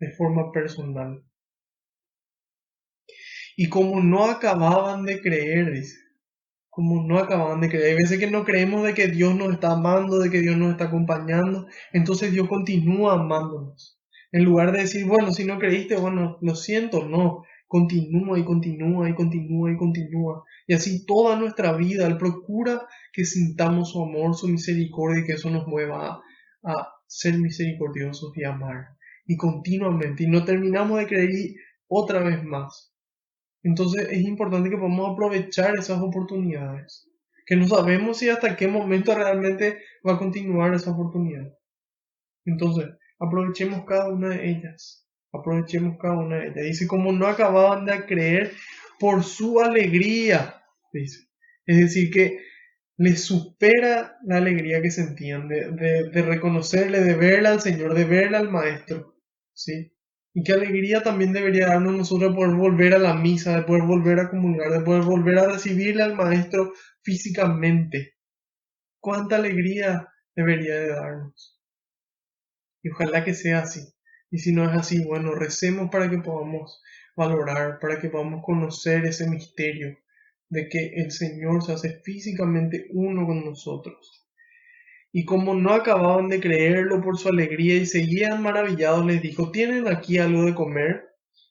de forma personal. Y como no acababan de creer, dice, como no acababan de creer, hay veces que no creemos de que Dios nos está amando, de que Dios nos está acompañando, entonces Dios continúa amándonos. En lugar de decir, bueno, si no creíste, bueno, lo siento, no, continúa y continúa y continúa y continúa. Y así toda nuestra vida, Él procura que sintamos su amor, su misericordia y que eso nos mueva a ser misericordiosos y amar. Y continuamente, y no terminamos de creer y otra vez más. Entonces es importante que podamos aprovechar esas oportunidades, que no sabemos si hasta qué momento realmente va a continuar esa oportunidad. Entonces, aprovechemos cada una de ellas, aprovechemos cada una de ellas. Dice, como no acababan de creer por su alegría, dice. Es decir, que les supera la alegría que sentían de reconocerle, de verle al Señor, de verle al Maestro, ¿sí? Y qué alegría también debería darnos nosotros poder volver a la misa, de poder volver a comulgar, de poder volver a recibirle al Maestro físicamente. Cuánta alegría debería de darnos. Y ojalá que sea así. Y si no es así, bueno, recemos para que podamos valorar, para que podamos conocer ese misterio de que el Señor se hace físicamente uno con nosotros. Y como no acababan de creerlo por su alegría y seguían maravillados, les dijo, ¿tienen aquí algo de comer?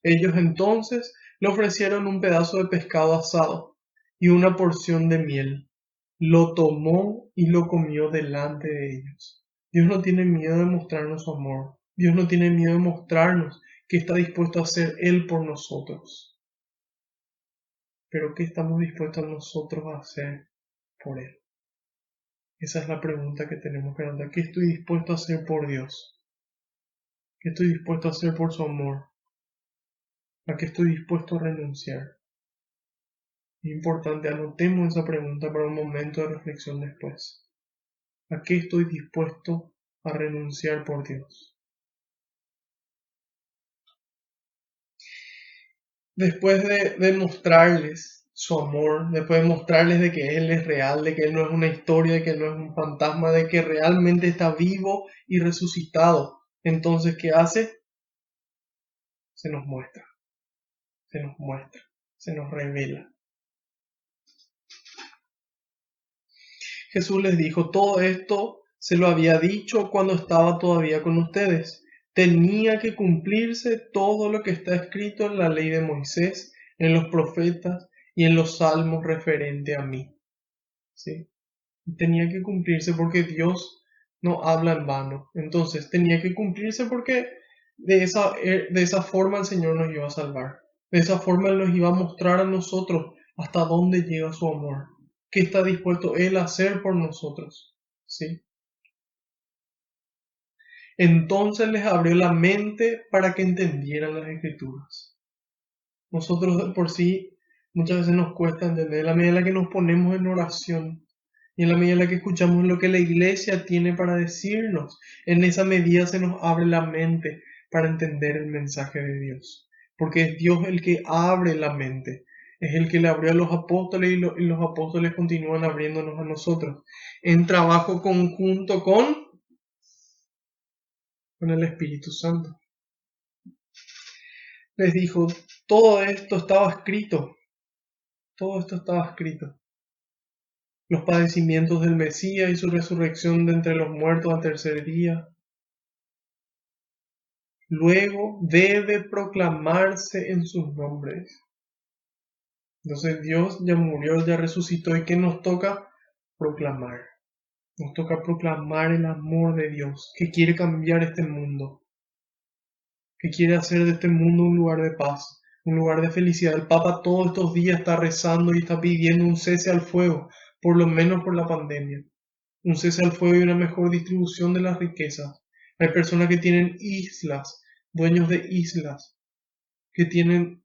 Ellos entonces le ofrecieron un pedazo de pescado asado y una porción de miel. Lo tomó y lo comió delante de ellos. Dios no tiene miedo de mostrarnos su amor. Dios no tiene miedo de mostrarnos que está dispuesto a hacer Él por nosotros. Pero ¿qué estamos dispuestos nosotros a hacer por Él? Esa es la pregunta que tenemos que dar. ¿Qué estoy dispuesto a hacer por Dios? ¿Qué estoy dispuesto a hacer por su amor? ¿A qué estoy dispuesto a renunciar? Es importante, anotemos esa pregunta para un momento de reflexión después. ¿A qué estoy dispuesto a renunciar por Dios? Después de mostrarles su amor, después de mostrarles de que Él es real, de que Él no es una historia, de que Él no es un fantasma, de que realmente está vivo y resucitado, entonces, ¿qué hace? Se nos muestra, se nos muestra, se nos revela. Jesús les dijo, todo esto se lo había dicho cuando estaba todavía con ustedes. Tenía que cumplirse todo lo que está escrito en la ley de Moisés, en los profetas y en los salmos referente a mí. ¿Sí? Tenía que cumplirse porque Dios no habla en vano. Entonces tenía que cumplirse porque de esa forma el Señor nos iba a salvar. De esa forma Él nos iba a mostrar a nosotros hasta dónde llega su amor. ¿Qué está dispuesto Él a hacer por nosotros? ¿Sí? Entonces les abrió la mente para que entendieran las escrituras. Nosotros de por sí muchas veces nos cuesta entender, en la medida en la que nos ponemos en oración y en la medida en la que escuchamos lo que la iglesia tiene para decirnos, en esa medida se nos abre la mente para entender el mensaje de Dios. Porque es Dios el que abre la mente, es el que le abrió a los apóstoles y los apóstoles continúan abriéndonos a nosotros en trabajo conjunto con el Espíritu Santo. Les dijo, todo esto estaba escrito, todo esto estaba escrito. Los padecimientos del Mesías y su resurrección de entre los muertos al tercer día. Luego debe proclamarse en sus nombres. Entonces Dios ya murió, ya resucitó, ¿y qué nos toca? Proclamar. Nos toca proclamar el amor de Dios, que quiere cambiar este mundo, que quiere hacer de este mundo un lugar de paz, un lugar de felicidad. El Papa todos estos días está rezando y está pidiendo un cese al fuego, por lo menos por la pandemia. Un cese al fuego y una mejor distribución de las riquezas. Hay personas que tienen islas, dueños de islas, que tienen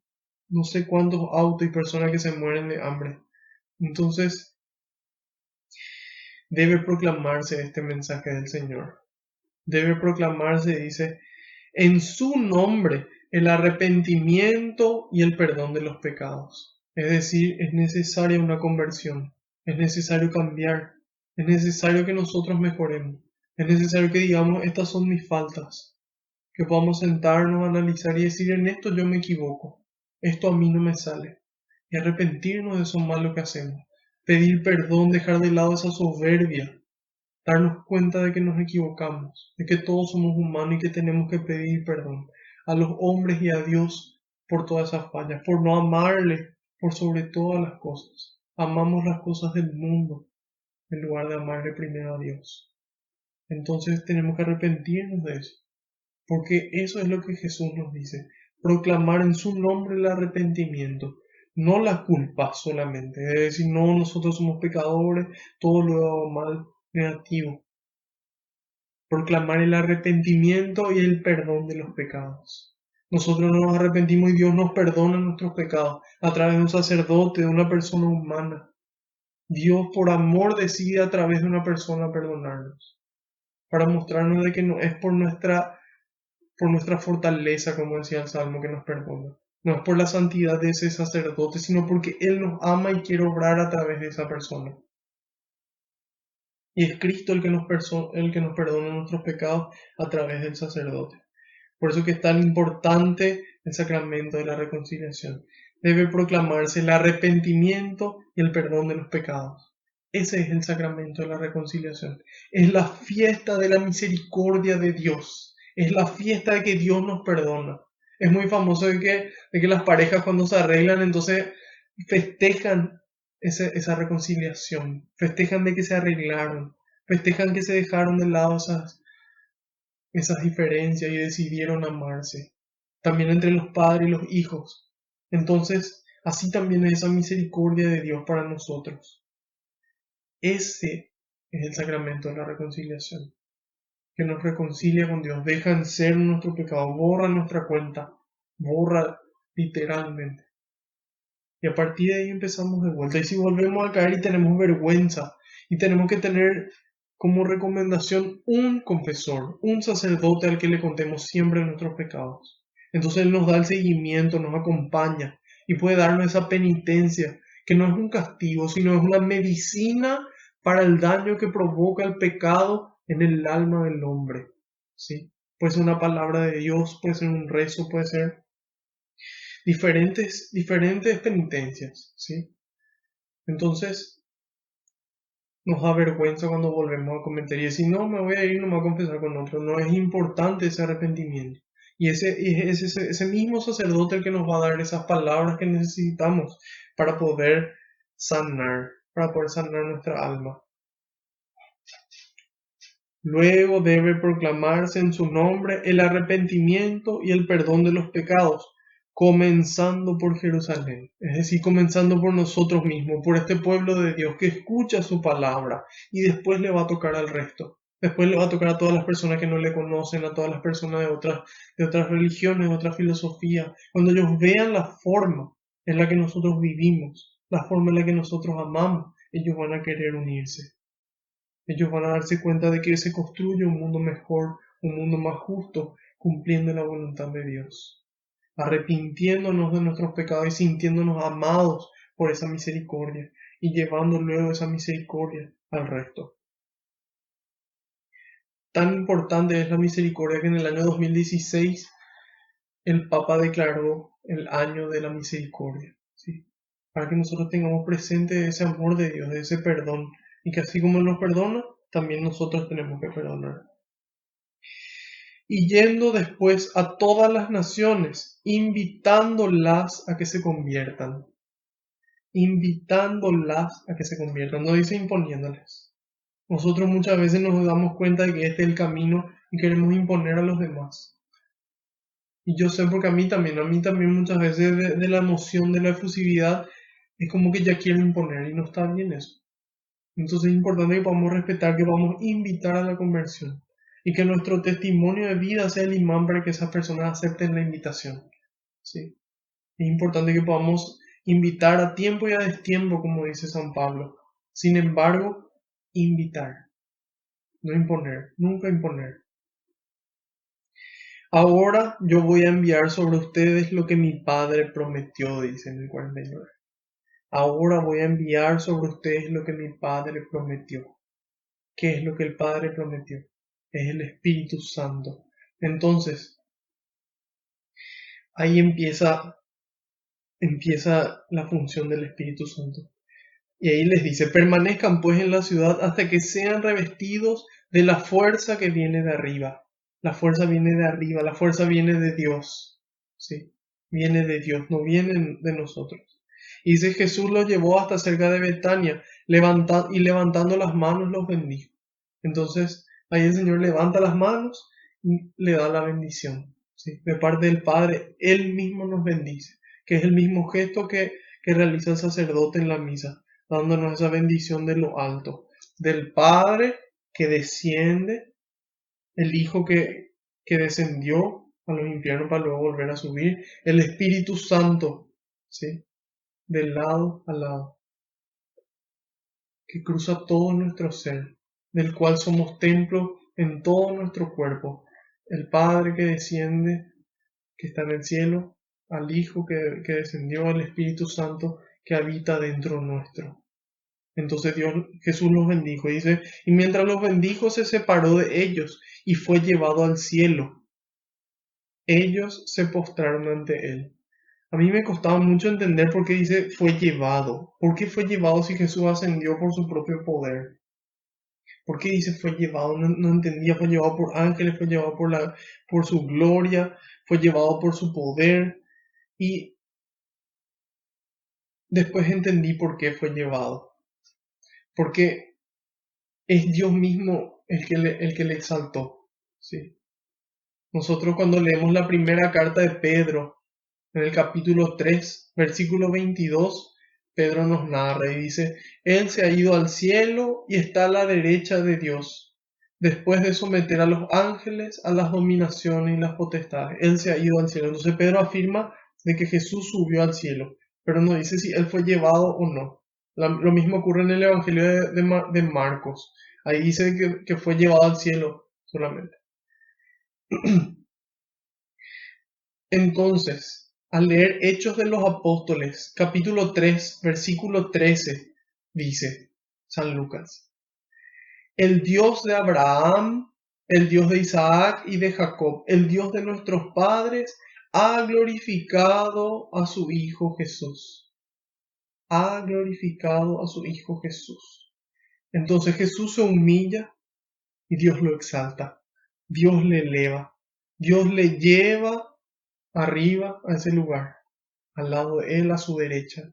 no sé cuántos autos y personas que se mueren de hambre. Entonces, debe proclamarse este mensaje del Señor. Debe proclamarse, dice, en su nombre el arrepentimiento y el perdón de los pecados. Es decir, es necesaria una conversión, es necesario cambiar, es necesario que nosotros mejoremos, es necesario que digamos, estas son mis faltas, que podamos sentarnos, analizar y decir, en esto yo me equivoco, esto a mí no me sale, y arrepentirnos de eso malo que hacemos, pedir perdón, dejar de lado esa soberbia, darnos cuenta de que nos equivocamos, de que todos somos humanos y que tenemos que pedir perdón a los hombres y a Dios por todas esas fallas, por no amarle por sobre todas las cosas. Amamos las cosas del mundo en lugar de amarle primero a Dios. Entonces tenemos que arrepentirnos de eso, porque eso es lo que Jesús nos dice, proclamar en su nombre el arrepentimiento, no la culpa solamente, es decir, no, nosotros somos pecadores, todo lo hago mal, negativo, proclamar el arrepentimiento y el perdón de los pecados. Nosotros nos arrepentimos y Dios nos perdona nuestros pecados a través de un sacerdote, de una persona humana. Dios por amor decide a través de una persona perdonarnos, para mostrarnos de que no es por nuestra fortaleza, como decía el Salmo, que nos perdona. No es por la santidad de ese sacerdote, sino porque Él nos ama y quiere obrar a través de esa persona. Y es Cristo el que nos perdona nuestros pecados a través del sacerdote. Por eso que es tan importante el sacramento de la reconciliación. Debe proclamarse el arrepentimiento y el perdón de los pecados. Ese es el sacramento de la reconciliación. Es la fiesta de la misericordia de Dios. Es la fiesta de que Dios nos perdona. Es muy famoso de que las parejas cuando se arreglan entonces festejan esa reconciliación. Festejan de que se arreglaron. Festejan que se dejaron de lado esas diferencias y decidieron amarse, también entre los padres y los hijos. Entonces, así también es esa misericordia de Dios para nosotros. Ese es el sacramento de la reconciliación, que nos reconcilia con Dios, deja en ser nuestro pecado, borra nuestra cuenta, borra literalmente. Y a partir de ahí empezamos de vuelta. Y si volvemos a caer y tenemos vergüenza, y tenemos que tener como recomendación un confesor, un sacerdote al que le contemos siempre nuestros pecados. Entonces Él nos da el seguimiento, nos acompaña y puede darnos esa penitencia, que no es un castigo, sino es una medicina para el daño que provoca el pecado en el alma del hombre. ¿Sí? Puede ser una palabra de Dios, puede ser un rezo, puede ser diferentes penitencias, ¿sí? Entonces, Nos da vergüenza cuando volvemos a cometer y decir, no, me voy a ir, no me voy a confesar con otro. No es importante ese arrepentimiento. Y ese mismo sacerdote el que nos va a dar esas palabras que necesitamos para poder para poder sanar nuestra alma. Luego debe proclamarse en su nombre el arrepentimiento y el perdón de los pecados, comenzando por Jerusalén, es decir, comenzando por nosotros mismos, por este pueblo de Dios que escucha su palabra y después le va a tocar al resto. Después le va a tocar a todas las personas que no le conocen, a todas las personas de otras religiones, de otras filosofías. Cuando ellos vean la forma en la que nosotros vivimos, la forma en la que nosotros amamos, ellos van a querer unirse. Ellos van a darse cuenta de que se construye un mundo mejor, un mundo más justo, cumpliendo la voluntad de Dios, arrepintiéndonos de nuestros pecados y sintiéndonos amados por esa misericordia y llevando luego esa misericordia al resto. Tan importante es la misericordia que en el año 2016 el Papa declaró el año de la misericordia, ¿sí? Para que nosotros tengamos presente ese amor de Dios, ese perdón, y que así como Él nos perdona, también nosotros tenemos que perdonar. Y yendo después a todas las naciones, invitándolas a que se conviertan. Invitándolas a que se conviertan, no dice imponiéndoles. Nosotros muchas veces nos damos cuenta de que este es el camino y queremos imponer a los demás. Y yo sé porque a mí también muchas veces de la emoción, de la efusividad, es como que ya quiero imponer y no está bien eso. Entonces es importante que podamos respetar, que podamos invitar a la conversión y que nuestro testimonio de vida sea el imán para que esas personas acepten la invitación. ¿Sí? Es importante que podamos invitar a tiempo y a destiempo, como dice San Pablo. Sin embargo, invitar, no imponer, nunca imponer. Ahora yo voy a enviar sobre ustedes lo que mi Padre prometió, dice en el 49. Ahora voy a enviar sobre ustedes lo que mi Padre prometió. ¿Qué es lo que el Padre prometió? Es el Espíritu Santo. Entonces, ahí empieza la función del Espíritu Santo. Y ahí les dice, permanezcan pues en la ciudad hasta que sean revestidos de la fuerza que viene de arriba. La fuerza viene de arriba, la fuerza viene de Dios. ¿Sí? Viene de Dios, no viene de nosotros. Y dice, Jesús los llevó hasta cerca de Betania y levantando las manos los bendijo. Entonces, ahí el Señor levanta las manos y le da la bendición. ¿Sí? De parte del Padre, Él mismo nos bendice, que es el mismo gesto que realiza el sacerdote en la misa, dándonos esa bendición de lo alto, del Padre que desciende, el Hijo que descendió a los infiernos para luego volver a subir, el Espíritu Santo, ¿sí? De lado a lado, que cruza todo nuestro ser, del cual somos templo en todo nuestro cuerpo, el Padre que desciende, que está en el cielo, al Hijo que descendió, al Espíritu Santo que habita dentro nuestro. Entonces Jesús los bendijo y dice, y mientras los bendijo se separó de ellos y fue llevado al cielo. Ellos se postraron ante él. A mí me costaba mucho entender por qué dice fue llevado. ¿Por qué fue llevado si Jesús ascendió por su propio poder? ¿Por qué dice fue llevado? No entendía, fue llevado por ángeles, fue llevado por su gloria, fue llevado por su poder. Y después entendí por qué fue llevado. Porque es Dios mismo el que le exaltó. ¿Sí? Nosotros cuando leemos la primera carta de Pedro, en el capítulo 3, versículo 22, Pedro nos narra y dice, Él se ha ido al cielo y está a la derecha de Dios, después de someter a los ángeles a las dominaciones y las potestades. Él se ha ido al cielo. Entonces Pedro afirma de que Jesús subió al cielo, pero no dice si Él fue llevado o no. Lo mismo ocurre en el Evangelio de Marcos. Ahí dice que fue llevado al cielo solamente. Entonces, al leer Hechos de los Apóstoles, capítulo 3, versículo 13, dice San Lucas, el Dios de Abraham, el Dios de Isaac y de Jacob, el Dios de nuestros padres, ha glorificado a su Hijo Jesús. Ha glorificado a su Hijo Jesús. Entonces Jesús se humilla y Dios lo exalta, Dios le eleva, Dios le lleva arriba a ese lugar, al lado de él a su derecha,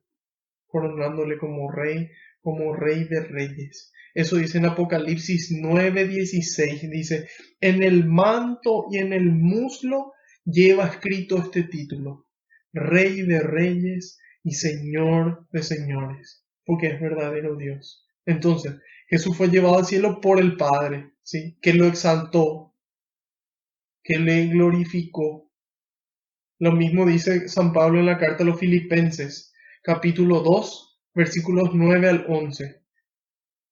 coronándole como rey de reyes. Eso dice en Apocalipsis 9:16, dice, en el manto y en el muslo lleva escrito este título, Rey de reyes y Señor de señores, porque es verdadero Dios. Entonces, Jesús fue llevado al cielo por el Padre, ¿sí? Que lo exaltó, que le glorificó. Lo mismo dice San Pablo en la carta a los Filipenses, capítulo 2, versículos 9 al 11.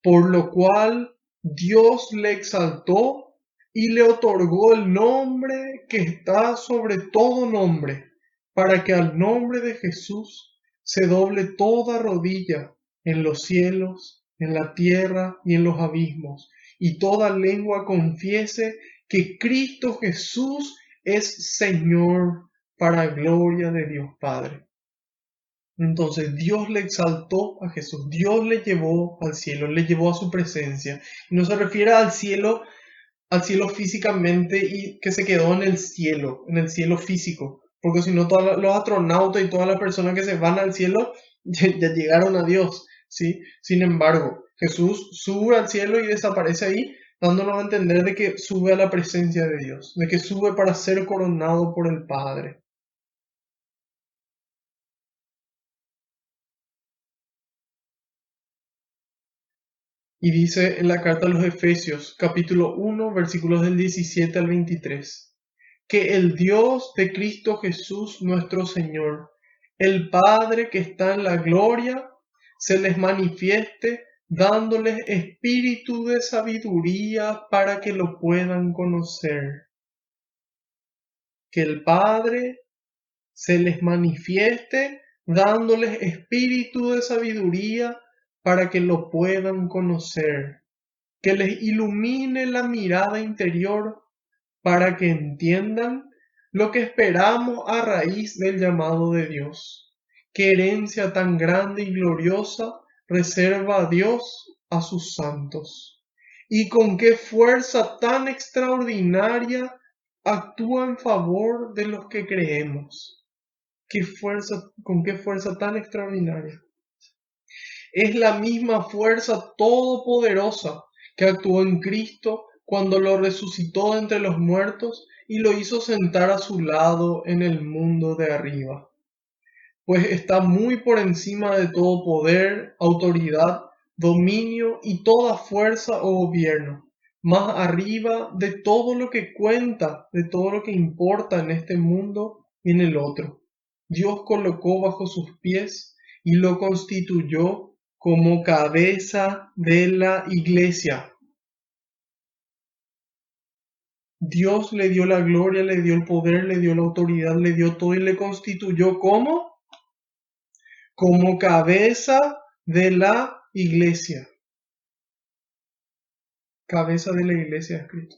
Por lo cual Dios le exaltó y le otorgó el nombre que está sobre todo nombre, para que al nombre de Jesús se doble toda rodilla en los cielos, en la tierra y en los abismos, y toda lengua confiese que Cristo Jesús es Señor, para gloria de Dios Padre. Entonces Dios le exaltó a Jesús, Dios le llevó al cielo, le llevó a su presencia. Y no se refiere al cielo físicamente y que se quedó en el cielo físico, porque si no todos los astronautas y todas las personas que se van al cielo ya llegaron a Dios, ¿sí? Sin embargo, Jesús sube al cielo y desaparece ahí, dándonos a entender de que sube a la presencia de Dios, de que sube para ser coronado por el Padre. Y dice en la carta a los Efesios, capítulo 1, versículos del 17 al 23, que el Dios de Cristo Jesús nuestro Señor, el Padre que está en la gloria, se les manifieste dándoles espíritu de sabiduría para que lo puedan conocer. Que el Padre se les manifieste dándoles espíritu de sabiduría para que lo puedan conocer, que les ilumine la mirada interior para que entiendan lo que esperamos a raíz del llamado de Dios. Qué herencia tan grande y gloriosa reserva a Dios a sus santos. Y con qué fuerza tan extraordinaria actúa en favor de los que creemos. Con qué fuerza tan extraordinaria. Es la misma fuerza todopoderosa que actuó en Cristo cuando lo resucitó de entre los muertos y lo hizo sentar a su lado en el mundo de arriba. Pues está muy por encima de todo poder, autoridad, dominio y toda fuerza o gobierno, más arriba de todo lo que cuenta, de todo lo que importa en este mundo y en el otro. Dios colocó bajo sus pies y lo constituyó como cabeza de la iglesia. Dios le dio la gloria, le dio el poder, le dio la autoridad, le dio todo y le constituyó como cabeza de la iglesia. Cabeza de la iglesia escrito.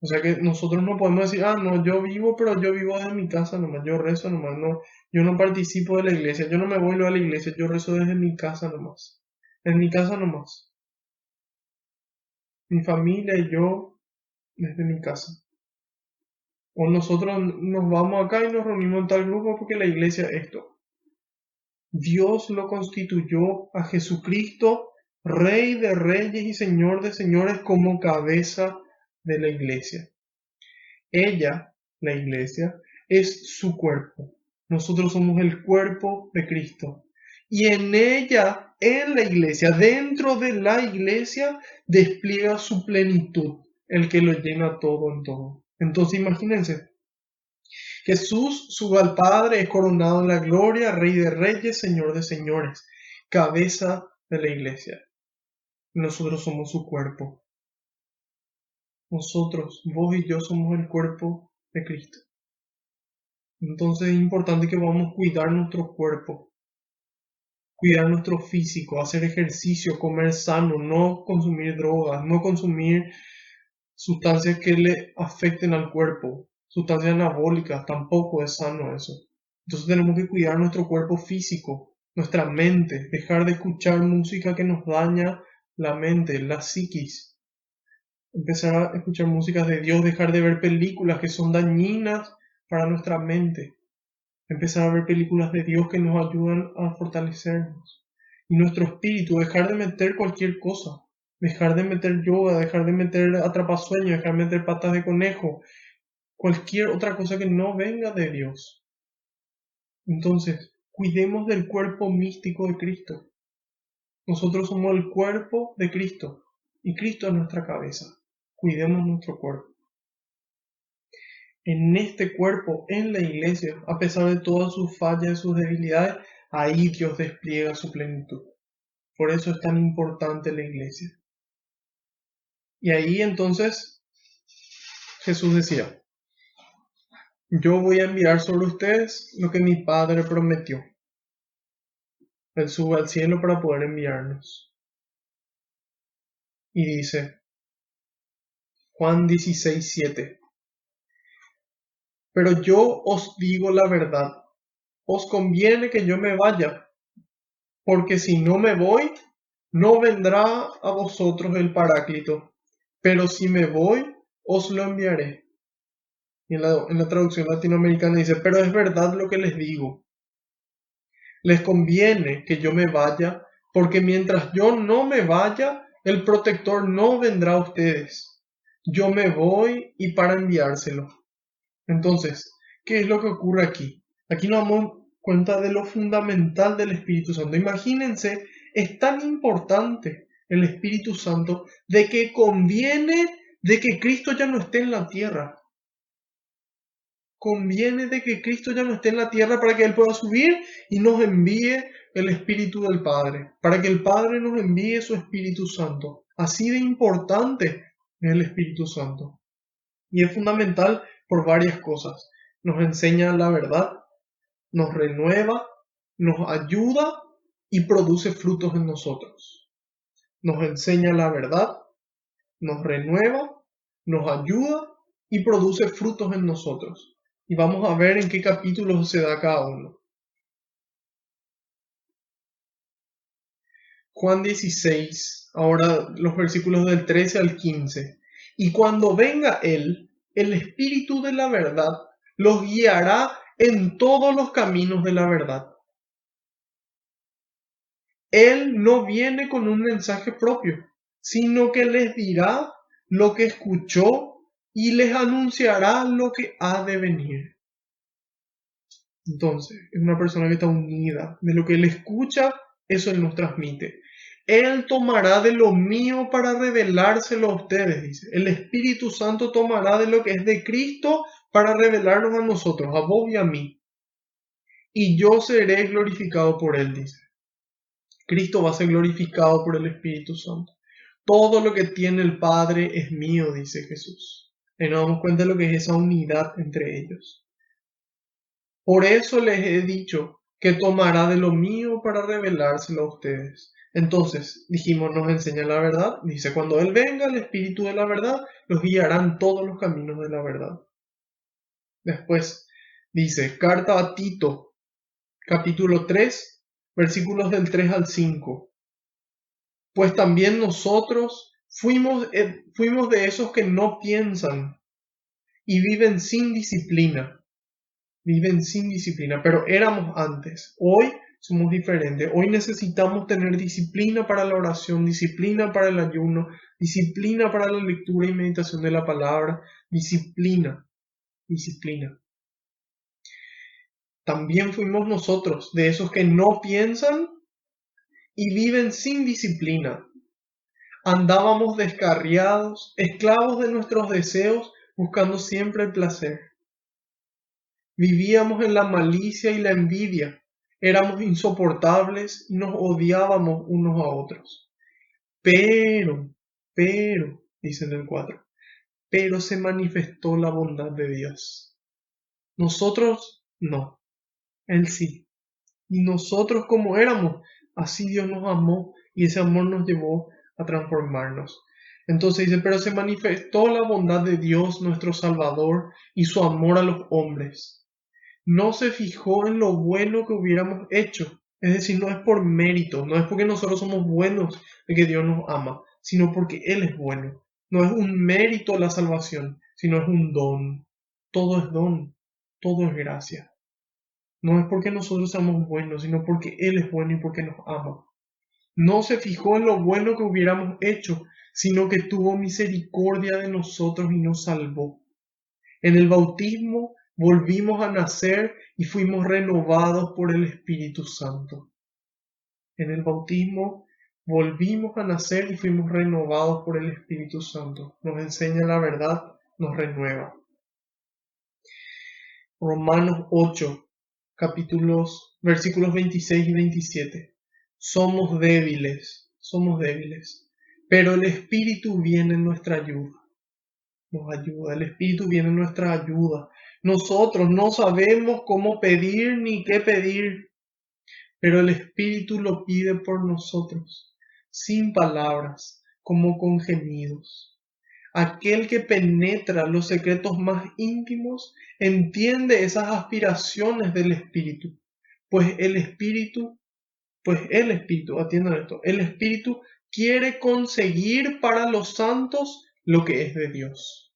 O sea que nosotros no podemos decir, no, yo vivo, pero yo vivo desde mi casa nomás, yo rezo nomás, no, yo no participo de la iglesia, yo no me voy a la iglesia, yo rezo desde mi casa nomás. En mi casa nomás. Mi familia y yo desde mi casa. O nosotros nos vamos acá y nos reunimos en tal grupo porque la iglesia es esto. Dios lo constituyó a Jesucristo, Rey de reyes y Señor de señores, como cabeza de la iglesia. Ella, la iglesia, es su cuerpo. Nosotros somos el cuerpo de Cristo. Y en ella, en la iglesia, dentro de la iglesia, despliega su plenitud, el que lo llena todo en todo. Entonces imagínense, Jesús sube al Padre, es coronado en la gloria, Rey de reyes, Señor de señores, cabeza de la iglesia. Nosotros somos su cuerpo. Nosotros, vos y yo, somos el cuerpo de Cristo. Entonces es importante que vamos a cuidar nuestro cuerpo, cuidar nuestro físico, hacer ejercicio, comer sano, no consumir drogas, no consumir sustancias que le afecten al cuerpo, sustancias anabólicas, tampoco es sano eso. Entonces tenemos que cuidar nuestro cuerpo físico, nuestra mente, dejar de escuchar música que nos daña la mente, la psiquis. Empezar a escuchar músicas de Dios, dejar de ver películas que son dañinas para nuestra mente. Empezar a ver películas de Dios que nos ayudan a fortalecernos. Y nuestro espíritu, dejar de meter cualquier cosa. Dejar de meter yoga, dejar de meter atrapasueños, dejar de meter patas de conejo. Cualquier otra cosa que no venga de Dios. Entonces, cuidemos del cuerpo místico de Cristo. Nosotros somos el cuerpo de Cristo y Cristo es nuestra cabeza. Cuidemos nuestro cuerpo. En este cuerpo, en la iglesia, a pesar de todas sus fallas y sus debilidades, ahí Dios despliega su plenitud. Por eso es tan importante la iglesia. Y ahí entonces Jesús decía, yo voy a enviar sobre ustedes lo que mi Padre prometió. Él sube al cielo para poder enviarnos. Y dice, Juan 16:7, pero yo os digo la verdad, os conviene que yo me vaya, porque si no me voy, no vendrá a vosotros el Paráclito, pero si me voy, os lo enviaré. Y en la traducción latinoamericana dice, pero es verdad lo que les digo. Les conviene que yo me vaya, porque mientras yo no me vaya, el protector no vendrá a ustedes. Yo me voy y para enviárselo. Entonces, ¿qué es lo que ocurre aquí? Aquí nos damos cuenta de lo fundamental del Espíritu Santo. Imagínense, es tan importante el Espíritu Santo de que conviene de que Cristo ya no esté en la tierra. Conviene de que Cristo ya no esté en la tierra para que Él pueda subir y nos envíe el Espíritu del Padre, para que el Padre nos envíe su Espíritu Santo. Así de importante es el Espíritu Santo. Y es fundamental por varias cosas. Nos enseña la verdad, nos renueva, nos ayuda y produce frutos en nosotros. Nos enseña la verdad, nos renueva, nos ayuda y produce frutos en nosotros. Y vamos a ver en qué capítulos se da cada uno. Juan 16, ahora los versículos del 13 al 15. Y cuando venga Él, el Espíritu de la verdad, los guiará en todos los caminos de la verdad. Él no viene con un mensaje propio, sino que les dirá lo que escuchó y les anunciará lo que ha de venir. Entonces, es una persona que está unida. De lo que él escucha, eso él nos transmite. Él tomará de lo mío para revelárselo a ustedes, dice. El Espíritu Santo tomará de lo que es de Cristo para revelarnos a nosotros, a vos y a mí. Y yo seré glorificado por él, dice. Cristo va a ser glorificado por el Espíritu Santo. Todo lo que tiene el Padre es mío, dice Jesús. Y nos damos cuenta de lo que es esa unidad entre ellos. Por eso les he dicho que tomará de lo mío para revelárselo a ustedes. Entonces, dijimos, nos enseña la verdad. Dice, cuando Él venga, el Espíritu de la verdad, los guiará en todos los caminos de la verdad. Después, dice, carta a Tito, capítulo 3, versículos del 3 al 5. Pues también nosotros fuimos de esos que no piensan y viven sin disciplina. Pero éramos antes. Hoy somos diferentes. Hoy necesitamos tener disciplina para la oración, disciplina para el ayuno, disciplina para la lectura y meditación de la palabra, disciplina. También fuimos nosotros de esos que no piensan y viven sin disciplina. Andábamos descarriados, esclavos de nuestros deseos, buscando siempre el placer. Vivíamos en la malicia y la envidia, éramos insoportables y nos odiábamos unos a otros. Pero, dice en el 4, pero se manifestó la bondad de Dios. Nosotros no, Él sí. Y nosotros como éramos, así Dios nos amó y ese amor nos llevó a transformarnos. Entonces dice, pero se manifestó la bondad de Dios nuestro Salvador y su amor a los hombres. No se fijó en lo bueno que hubiéramos hecho, Es decir, no es por mérito, no es porque nosotros somos buenos de que Dios nos ama, sino porque Él es bueno. No es un mérito la salvación, sino es un don. Todo es don, todo es gracia. No es porque nosotros seamos buenos, sino porque Él es bueno y porque nos ama. No se fijó en lo bueno que hubiéramos hecho, sino que tuvo misericordia de nosotros y nos salvó. En el bautismo volvimos a nacer y fuimos renovados por el Espíritu Santo. En el bautismo volvimos a nacer y fuimos renovados por el Espíritu Santo. Nos enseña la verdad, nos renueva. Romanos 8, versículos 26 y 27. Somos débiles, pero el Espíritu viene en nuestra ayuda. Nos ayuda, el Espíritu viene en nuestra ayuda. Nosotros no sabemos cómo pedir ni qué pedir, pero el Espíritu lo pide por nosotros, sin palabras, como con gemidos. Aquel que penetra los secretos más íntimos entiende esas aspiraciones del Espíritu, pues el Espíritu, atiendan esto, el Espíritu quiere conseguir para los santos lo que es de Dios.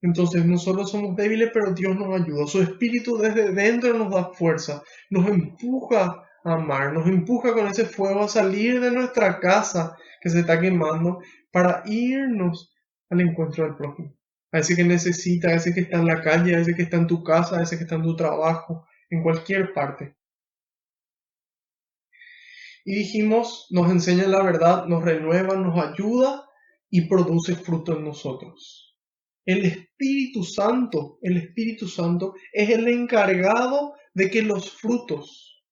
Entonces nosotros somos débiles, pero Dios nos ayuda. Su Espíritu desde dentro nos da fuerza, nos empuja a amar, nos empuja con ese fuego a salir de nuestra casa que se está quemando para irnos al encuentro del prójimo. A ese que necesita, a ese que está en la calle, a ese que está en tu casa, a ese que está en tu trabajo, en cualquier parte. Y dijimos, nos enseña la verdad, nos renueva, nos ayuda y produce fruto en nosotros. El Espíritu Santo es el encargado de que los frutos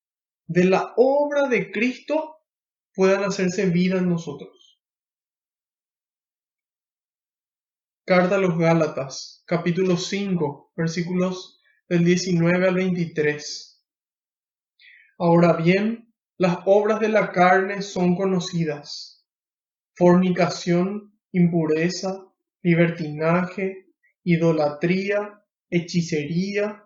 de la obra de Cristo puedan hacerse vida en nosotros. Carta a los Gálatas, capítulo 5, versículos del 19 al 23. Ahora bien, las obras de la carne son conocidas: fornicación, impureza, libertinaje, idolatría, hechicería,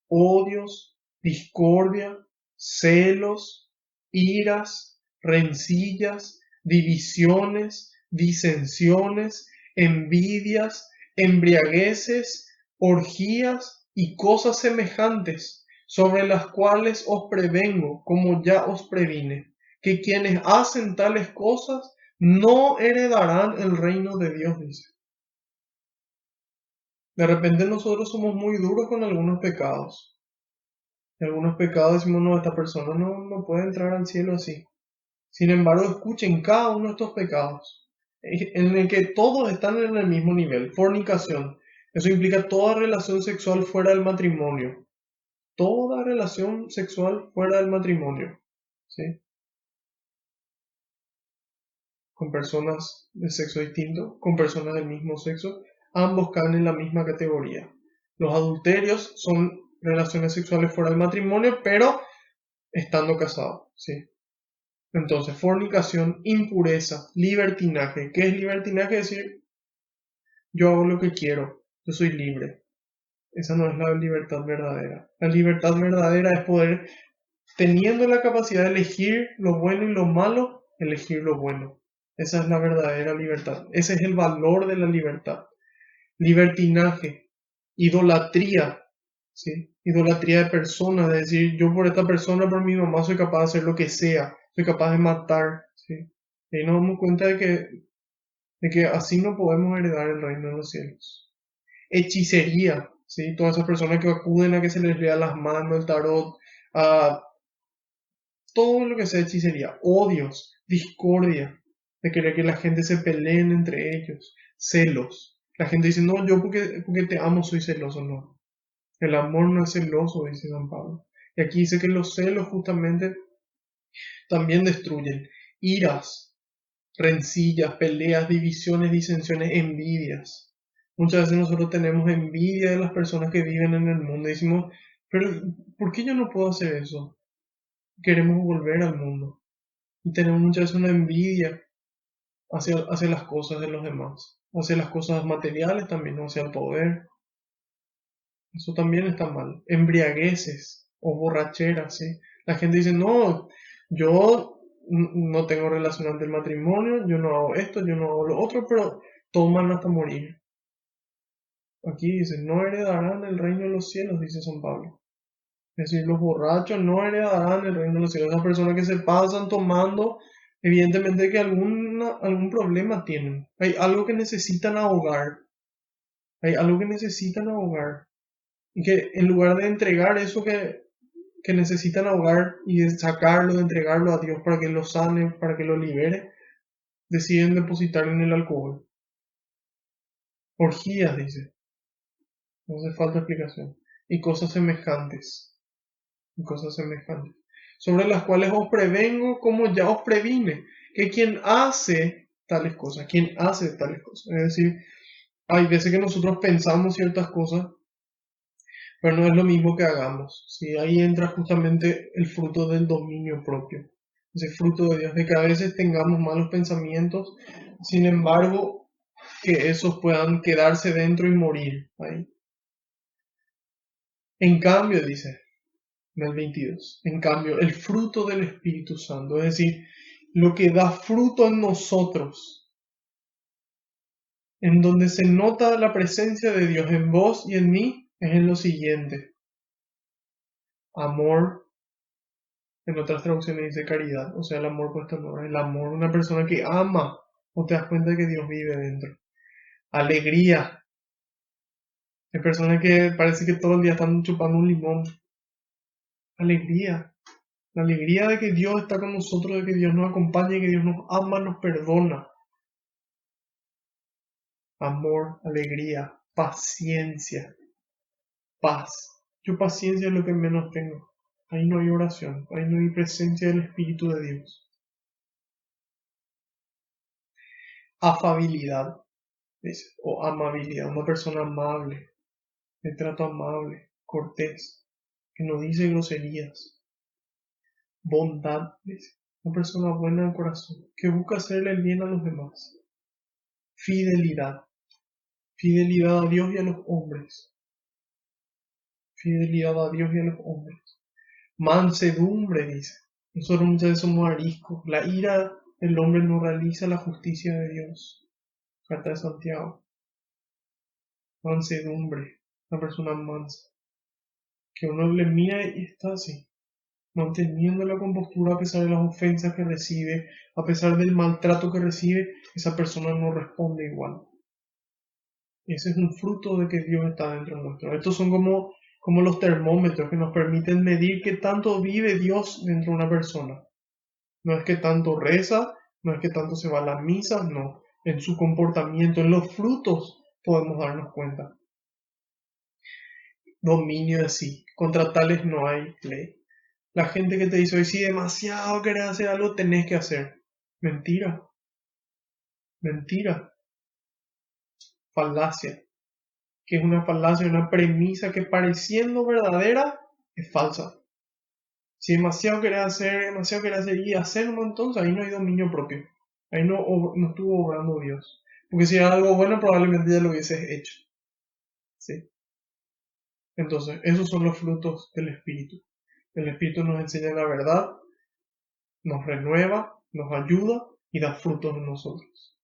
odios, discordia, celos, iras, rencillas, divisiones, disensiones, envidias, embriagueces, orgías y cosas semejantes, sobre las cuales os prevengo, como ya os previne, que quienes hacen tales cosas no heredarán el reino de Dios, dice. De repente nosotros somos muy duros con algunos pecados. Y algunos pecados decimos, no, esta persona no puede entrar al cielo así. Sin embargo, escuchen cada uno de estos pecados, en el que todos están en el mismo nivel. Fornicación. Eso implica toda relación sexual fuera del matrimonio. Toda relación sexual fuera del matrimonio. ¿Sí? Con personas de sexo distinto, con personas del mismo sexo, ambos caen en la misma categoría. Los adulterios son relaciones sexuales fuera del matrimonio, pero estando casados, ¿sí? Entonces, fornicación, impureza, libertinaje. ¿Qué es libertinaje? Es decir, yo hago lo que quiero, yo soy libre. Esa no es la libertad verdadera. La libertad verdadera es poder, teniendo la capacidad de elegir lo bueno y lo malo, elegir lo bueno. Esa es la verdadera libertad. Ese es el valor de la libertad. Libertinaje, idolatría, ¿sí? Idolatría de personas, es decir, yo por esta persona, por mi mamá, soy capaz de hacer lo que sea, soy capaz de matar, ¿sí? Y ahí nos damos cuenta de que así no podemos heredar el reino de los cielos. Hechicería, ¿sí? Todas esas personas que acuden a que se les lea las manos, el tarot, a todo lo que sea hechicería. Odios, discordia, de querer que la gente se peleen entre ellos, celos. La gente dice, no, yo porque te amo soy celoso, no. El amor no es celoso, dice San Pablo. Y aquí dice que los celos justamente también destruyen. Iras, rencillas, peleas, divisiones, disensiones, envidias. Muchas veces nosotros tenemos envidia de las personas que viven en el mundo y decimos, pero ¿por qué yo no puedo hacer eso? Queremos volver al mundo. Y tenemos muchas veces una envidia hacia las cosas de los demás, hacia las cosas materiales también, hacia el poder. Eso también está mal. Embriagueces o borracheras, ¿sí? La gente dice, no, Yo no tengo relación ante el matrimonio, yo no hago esto, yo no hago lo otro, pero toman hasta morir. Aquí dice, no heredarán el reino de los cielos, dice San Pablo. Es decir, los borrachos no heredarán el reino de los cielos. Esas personas que se pasan tomando, evidentemente que algún problema tienen. Hay algo que necesitan ahogar. Hay algo que necesitan ahogar. Y que en lugar de entregar eso que necesitan ahogar y de sacarlo, de entregarlo a Dios para que lo sane, para que lo libere, deciden depositar en el alcohol. Orgías, dice. No hace falta explicación. Y cosas semejantes. Y cosas semejantes. Sobre las cuales os prevengo como ya os previne. Que quien hace tales cosas, es decir, hay veces que nosotros pensamos ciertas cosas, pero no es lo mismo que hagamos. ¿Sí? Ahí entra justamente el fruto del dominio propio. Ese fruto de Dios, de que a veces tengamos malos pensamientos, sin embargo, que esos puedan quedarse dentro y morir ahí. En cambio, dice en el 22, en cambio, el fruto del Espíritu Santo, es decir, lo que da fruto en nosotros, en donde se nota la presencia de Dios en vos y en mí, es en lo siguiente: amor, en otras traducciones dice caridad, o sea, el amor puesto en obra, el amor de una persona que ama, o te das cuenta de que Dios vive dentro. Alegría, hay personas que parece que todo el día están chupando un limón. Alegría, la alegría de que Dios está con nosotros, de que Dios nos acompaña, de que Dios nos ama, nos perdona. Amor, alegría, paciencia, paz. Yo paciencia es lo que menos tengo. Ahí no hay oración, ahí no hay presencia del Espíritu de Dios. Afabilidad, dice, o amabilidad, una persona amable, de trato amable, cortés, que no dice groserías. Bondad, dice, una persona buena de corazón, que busca hacerle el bien a los demás. Fidelidad, fidelidad a Dios y a los hombres. Fidelidad a Dios y a los hombres. Mansedumbre, dice. Nosotros muchas veces somos ariscos. La ira del hombre no realiza la justicia de Dios. Carta de Santiago. Mansedumbre. Una persona mansa. Que uno le mira y está así, manteniendo la compostura a pesar de las ofensas que recibe, a pesar del maltrato que recibe, esa persona no responde igual. Ese es un fruto de que Dios está dentro nuestro. Estos son como los termómetros que nos permiten medir qué tanto vive Dios dentro de una persona. No es que tanto reza, no es que tanto se va a la misa, no. En su comportamiento, en los frutos podemos darnos cuenta. Dominio de sí. Contra tales no hay ley. La gente que te dice hoy, si demasiado querés hacer algo, tenés que hacer. Mentira. Mentira. Falacia. Que es una falacia, una premisa que pareciendo verdadera, es falsa. Si demasiado querés hacer y hacerlo, entonces ahí no hay dominio propio. Ahí no estuvo obrando Dios. Porque si era algo bueno, probablemente ya lo hubieses hecho. ¿Sí? Entonces, esos son los frutos del Espíritu. El Espíritu nos enseña la verdad, nos renueva, nos ayuda y da frutos en nosotros.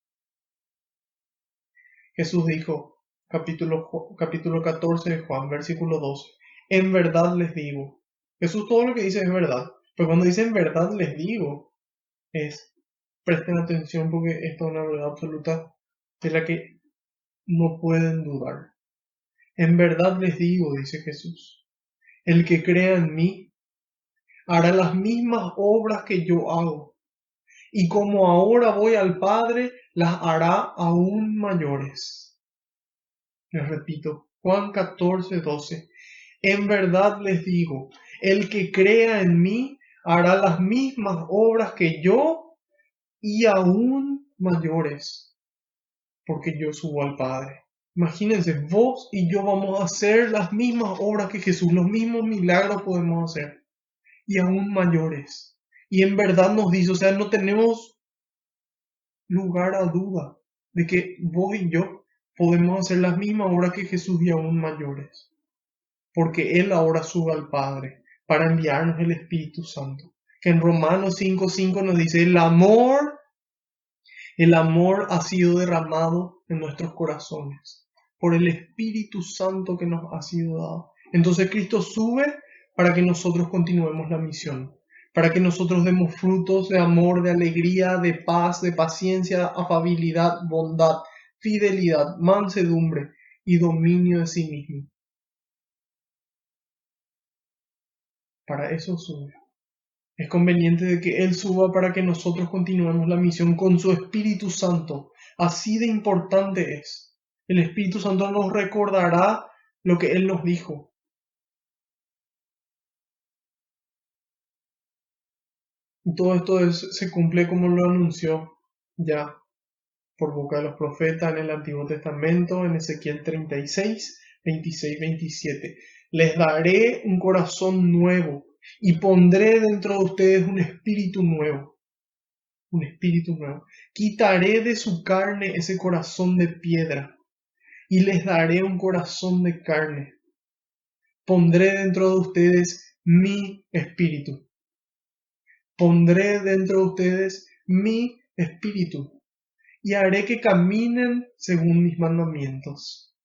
Jesús dijo, capítulo 14 de Juan, versículo 12, en verdad les digo. Jesús todo lo que dice es verdad, pero cuando dice en verdad les digo, presten atención porque esta es una verdad absoluta de la que no pueden dudar. En verdad les digo, dice Jesús, el que crea en mí hará las mismas obras que yo hago, y como ahora voy al Padre, las hará aún mayores. Les repito, Juan 14:12. En verdad les digo, el que crea en mí hará las mismas obras que yo y aún mayores, porque yo subo al Padre. Imagínense, vos y yo vamos a hacer las mismas obras que Jesús, los mismos milagros podemos hacer, y aún mayores. Y en verdad nos dice, o sea, no tenemos lugar a duda de que vos y yo podemos hacer las mismas obras que Jesús y aún mayores, porque Él ahora sube al Padre para enviarnos el Espíritu Santo. Que en Romanos 5:5 nos dice, el amor ha sido derramado en nuestros corazones por el Espíritu Santo que nos ha sido dado. Entonces Cristo sube para que nosotros continuemos la misión, para que nosotros demos frutos de amor, de alegría, de paz, de paciencia, afabilidad, bondad, fidelidad, mansedumbre y dominio de sí mismo. Para eso sube. Es conveniente de que Él suba para que nosotros continuemos la misión con su Espíritu Santo. Así de importante es. El Espíritu Santo nos recordará lo que Él nos dijo. Y todo esto se cumple como lo anunció ya por boca de los profetas en el Antiguo Testamento, en Ezequiel 36, 26, 27. Les daré un corazón nuevo y pondré dentro de ustedes un espíritu nuevo. Un espíritu nuevo. Quitaré de su carne ese corazón de piedra y les daré un corazón de carne. Pondré dentro de ustedes mi espíritu. Pondré dentro de ustedes mi espíritu y haré que caminen según mis mandamientos,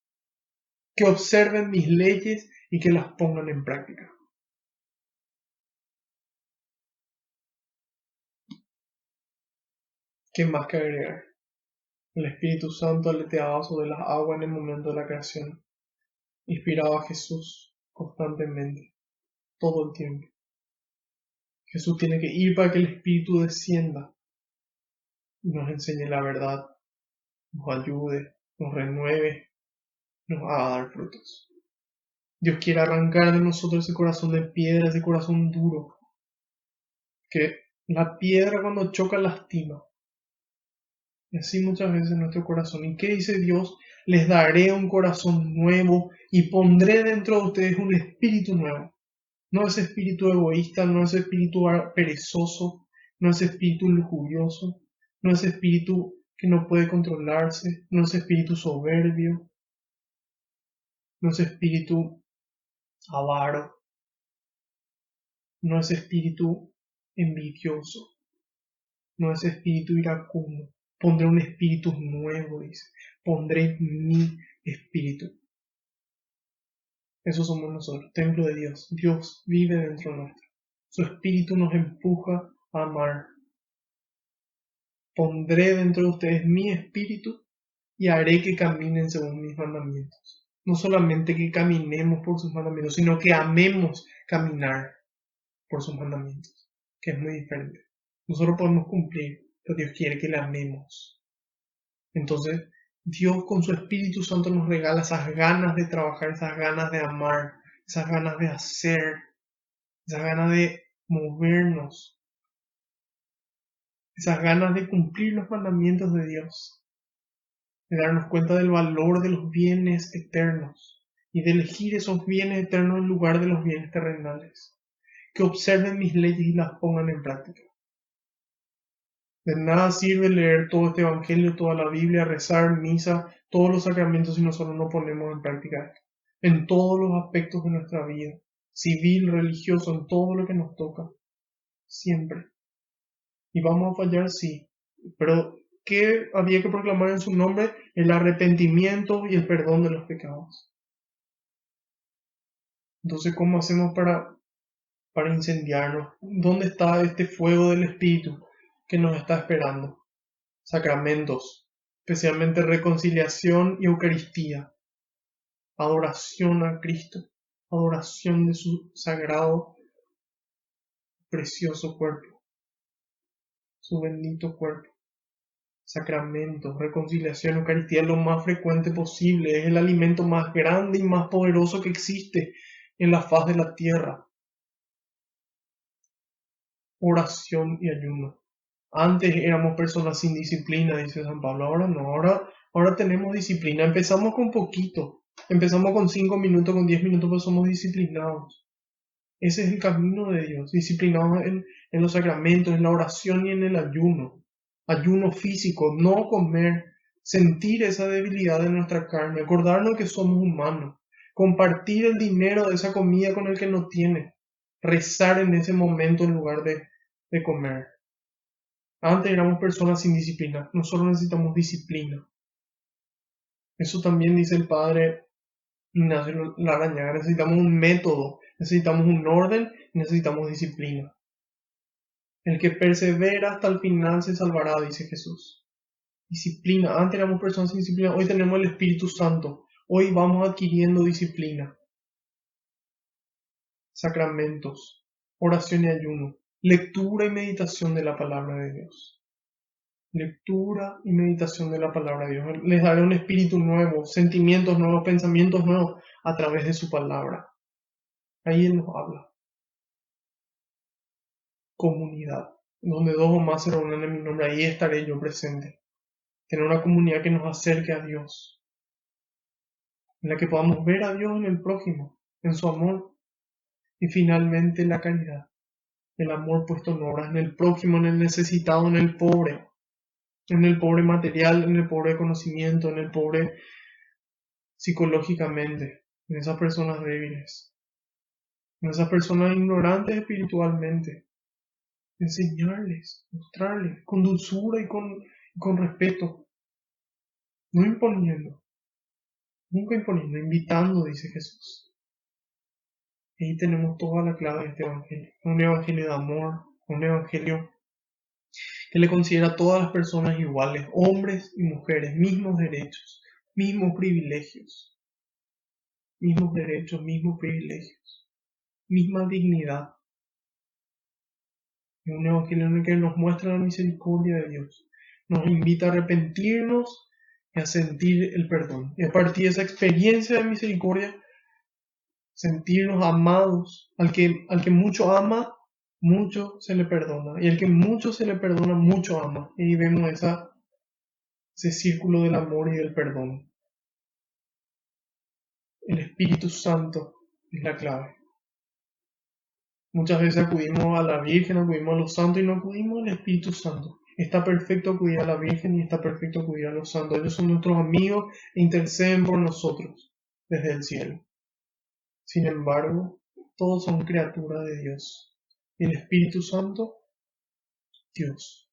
que observen mis leyes y que las pongan en práctica. ¿Qué más que agregar? El Espíritu Santo aleteaba sobre las aguas en el momento de la creación. Inspiraba a Jesús constantemente, todo el tiempo. Jesús tiene que ir para que el Espíritu descienda y nos enseñe la verdad, nos ayude, nos renueve, nos haga dar frutos. Dios quiere arrancar de nosotros ese corazón de piedra, ese corazón duro, que la piedra cuando choca lastima. Y así muchas veces nuestro corazón. ¿Y qué dice Dios? Les daré un corazón nuevo y pondré dentro de ustedes un espíritu nuevo. No ese espíritu egoísta, no ese espíritu perezoso, no ese espíritu lujurioso, no ese espíritu que no puede controlarse, no ese espíritu soberbio, no ese espíritu avaro, no ese espíritu envidioso, no ese espíritu iracundo. Pondré un espíritu nuevo, dice. Pondré mi espíritu. Eso somos nosotros, templo de Dios. Dios vive dentro nuestro. Su espíritu nos empuja a amar. Pondré dentro de ustedes mi espíritu y haré que caminen según mis mandamientos. No solamente que caminemos por sus mandamientos, sino que amemos caminar por sus mandamientos, que es muy diferente. Nosotros podemos cumplir, pero Dios quiere que le amemos. Entonces, Dios con su Espíritu Santo nos regala esas ganas de trabajar, esas ganas de amar, esas ganas de hacer, esas ganas de movernos, esas ganas de cumplir los mandamientos de Dios, de darnos cuenta del valor de los bienes eternos y de elegir esos bienes eternos en lugar de los bienes terrenales, que observen mis leyes y las pongan en práctica. De nada sirve leer todo este evangelio, toda la Biblia, rezar, misa, todos los sacramentos si nosotros no ponemos en práctica esto. En todos los aspectos de nuestra vida, civil, religioso, en todo lo que nos toca, siempre. Y vamos a fallar, sí, pero ¿qué había que proclamar en su nombre? El arrepentimiento y el perdón de los pecados. Entonces, ¿cómo hacemos para incendiarnos? ¿Dónde está este fuego del Espíritu que nos está esperando? Sacramentos, especialmente reconciliación y Eucaristía, adoración a Cristo, adoración de su sagrado, precioso cuerpo, su bendito cuerpo. Sacramentos, reconciliación, Eucaristía lo más frecuente posible, es el alimento más grande y más poderoso que existe en la faz de la tierra. Oración y ayuno. Antes éramos personas sin disciplina, dice San Pablo, ahora no, ahora tenemos disciplina, empezamos con poquito, empezamos con 5 minutos, con 10 minutos, pero somos disciplinados. Ese es el camino de Dios, disciplinados en los sacramentos, en la oración y en el ayuno. Ayuno físico, no comer, sentir esa debilidad de nuestra carne, acordarnos que somos humanos, compartir el dinero de esa comida con el que no tiene, rezar en ese momento en lugar de de comer. Antes éramos personas sin disciplina, nosotros necesitamos disciplina. Eso también dice el padre Ignacio Larrañaga, necesitamos un método, necesitamos un orden, necesitamos disciplina. El que persevera hasta el final se salvará, dice Jesús. Disciplina, antes éramos personas sin disciplina, hoy tenemos el Espíritu Santo, hoy vamos adquiriendo disciplina. Sacramentos, oración y ayuno, lectura y meditación de la palabra de Dios. Lectura y meditación de la palabra de Dios. Les dará un espíritu nuevo, sentimientos nuevos, pensamientos nuevos a través de su palabra. Ahí Él nos habla. Comunidad, donde dos o más se reúnen en mi nombre, ahí estaré yo presente. Tener una comunidad que nos acerque a Dios, en la que podamos ver a Dios en el prójimo, en su amor, y finalmente la caridad, el amor puesto en obras, en el prójimo, en el necesitado, en el pobre material, en el pobre de conocimiento, en el pobre psicológicamente, en esas personas débiles, en esas personas ignorantes espiritualmente. Enseñarles, mostrarles, con dulzura y con respeto, no imponiendo, nunca imponiendo, invitando, dice Jesús. Y ahí tenemos toda la clave de este evangelio, un evangelio de amor, un evangelio que le considera a todas las personas iguales, hombres y mujeres, mismos derechos, mismos privilegios, misma dignidad. Es un evangelio en el que nos muestra la misericordia de Dios, nos invita a arrepentirnos y a sentir el perdón. Y a partir de esa experiencia de misericordia, sentirnos amados. Al que mucho ama, mucho se le perdona. Y al que mucho se le perdona, mucho ama. Y ahí vemos ese círculo del amor y del perdón. El Espíritu Santo es la clave. Muchas veces acudimos a la Virgen, acudimos a los santos y no acudimos al Espíritu Santo. Está perfecto acudir a la Virgen y está perfecto acudir a los santos. Ellos son nuestros amigos e interceden por nosotros desde el cielo. Sin embargo, todos son criaturas de Dios. Y el Espíritu Santo, Dios.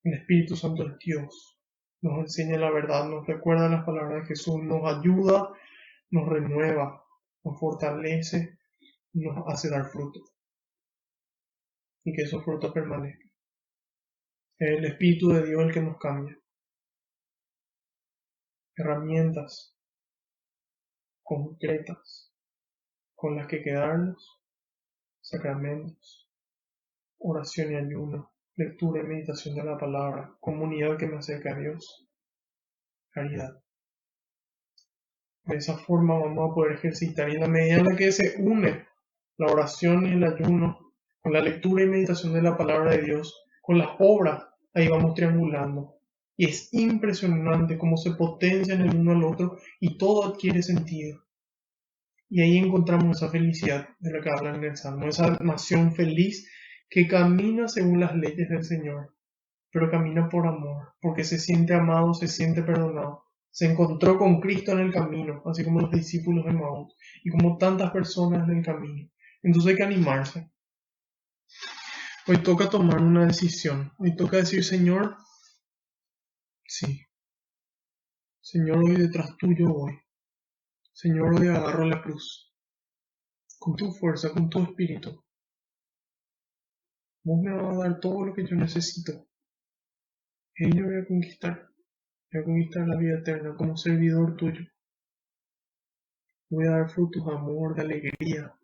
El Espíritu Santo es Dios. Nos enseña la verdad, nos recuerda las palabras de Jesús, nos ayuda, nos renueva, nos fortalece, nos hace dar fruto. Y que esos frutos permanezcan. Es el Espíritu de Dios el que nos cambia. Herramientas concretas con las que quedarnos, sacramentos, oración y ayuno, lectura y meditación de la palabra, comunidad que me acerca a Dios, caridad. De esa forma vamos a poder ejercitar, y en la medida en la que se une la oración y el ayuno con la lectura y meditación de la palabra de Dios, con las obras, ahí vamos triangulando. Y es impresionante cómo se potencian el uno al otro y todo adquiere sentido. Y ahí encontramos esa felicidad de la que habla en el Salmo, esa nación feliz que camina según las leyes del Señor, pero camina por amor, porque se siente amado, se siente perdonado. Se encontró con Cristo en el camino, así como los discípulos de Maús, y como tantas personas en el camino. Entonces hay que animarse. Hoy toca tomar una decisión. Hoy toca decir, Señor, sí. Señor, hoy detrás tuyo voy. Señor, hoy agarro la cruz. Con tu fuerza, con tu espíritu. Vos me vas a dar todo lo que yo necesito. Y yo voy a conquistar. Voy a conquistar la vida eterna como servidor tuyo. Voy a dar frutos de amor, de alegría.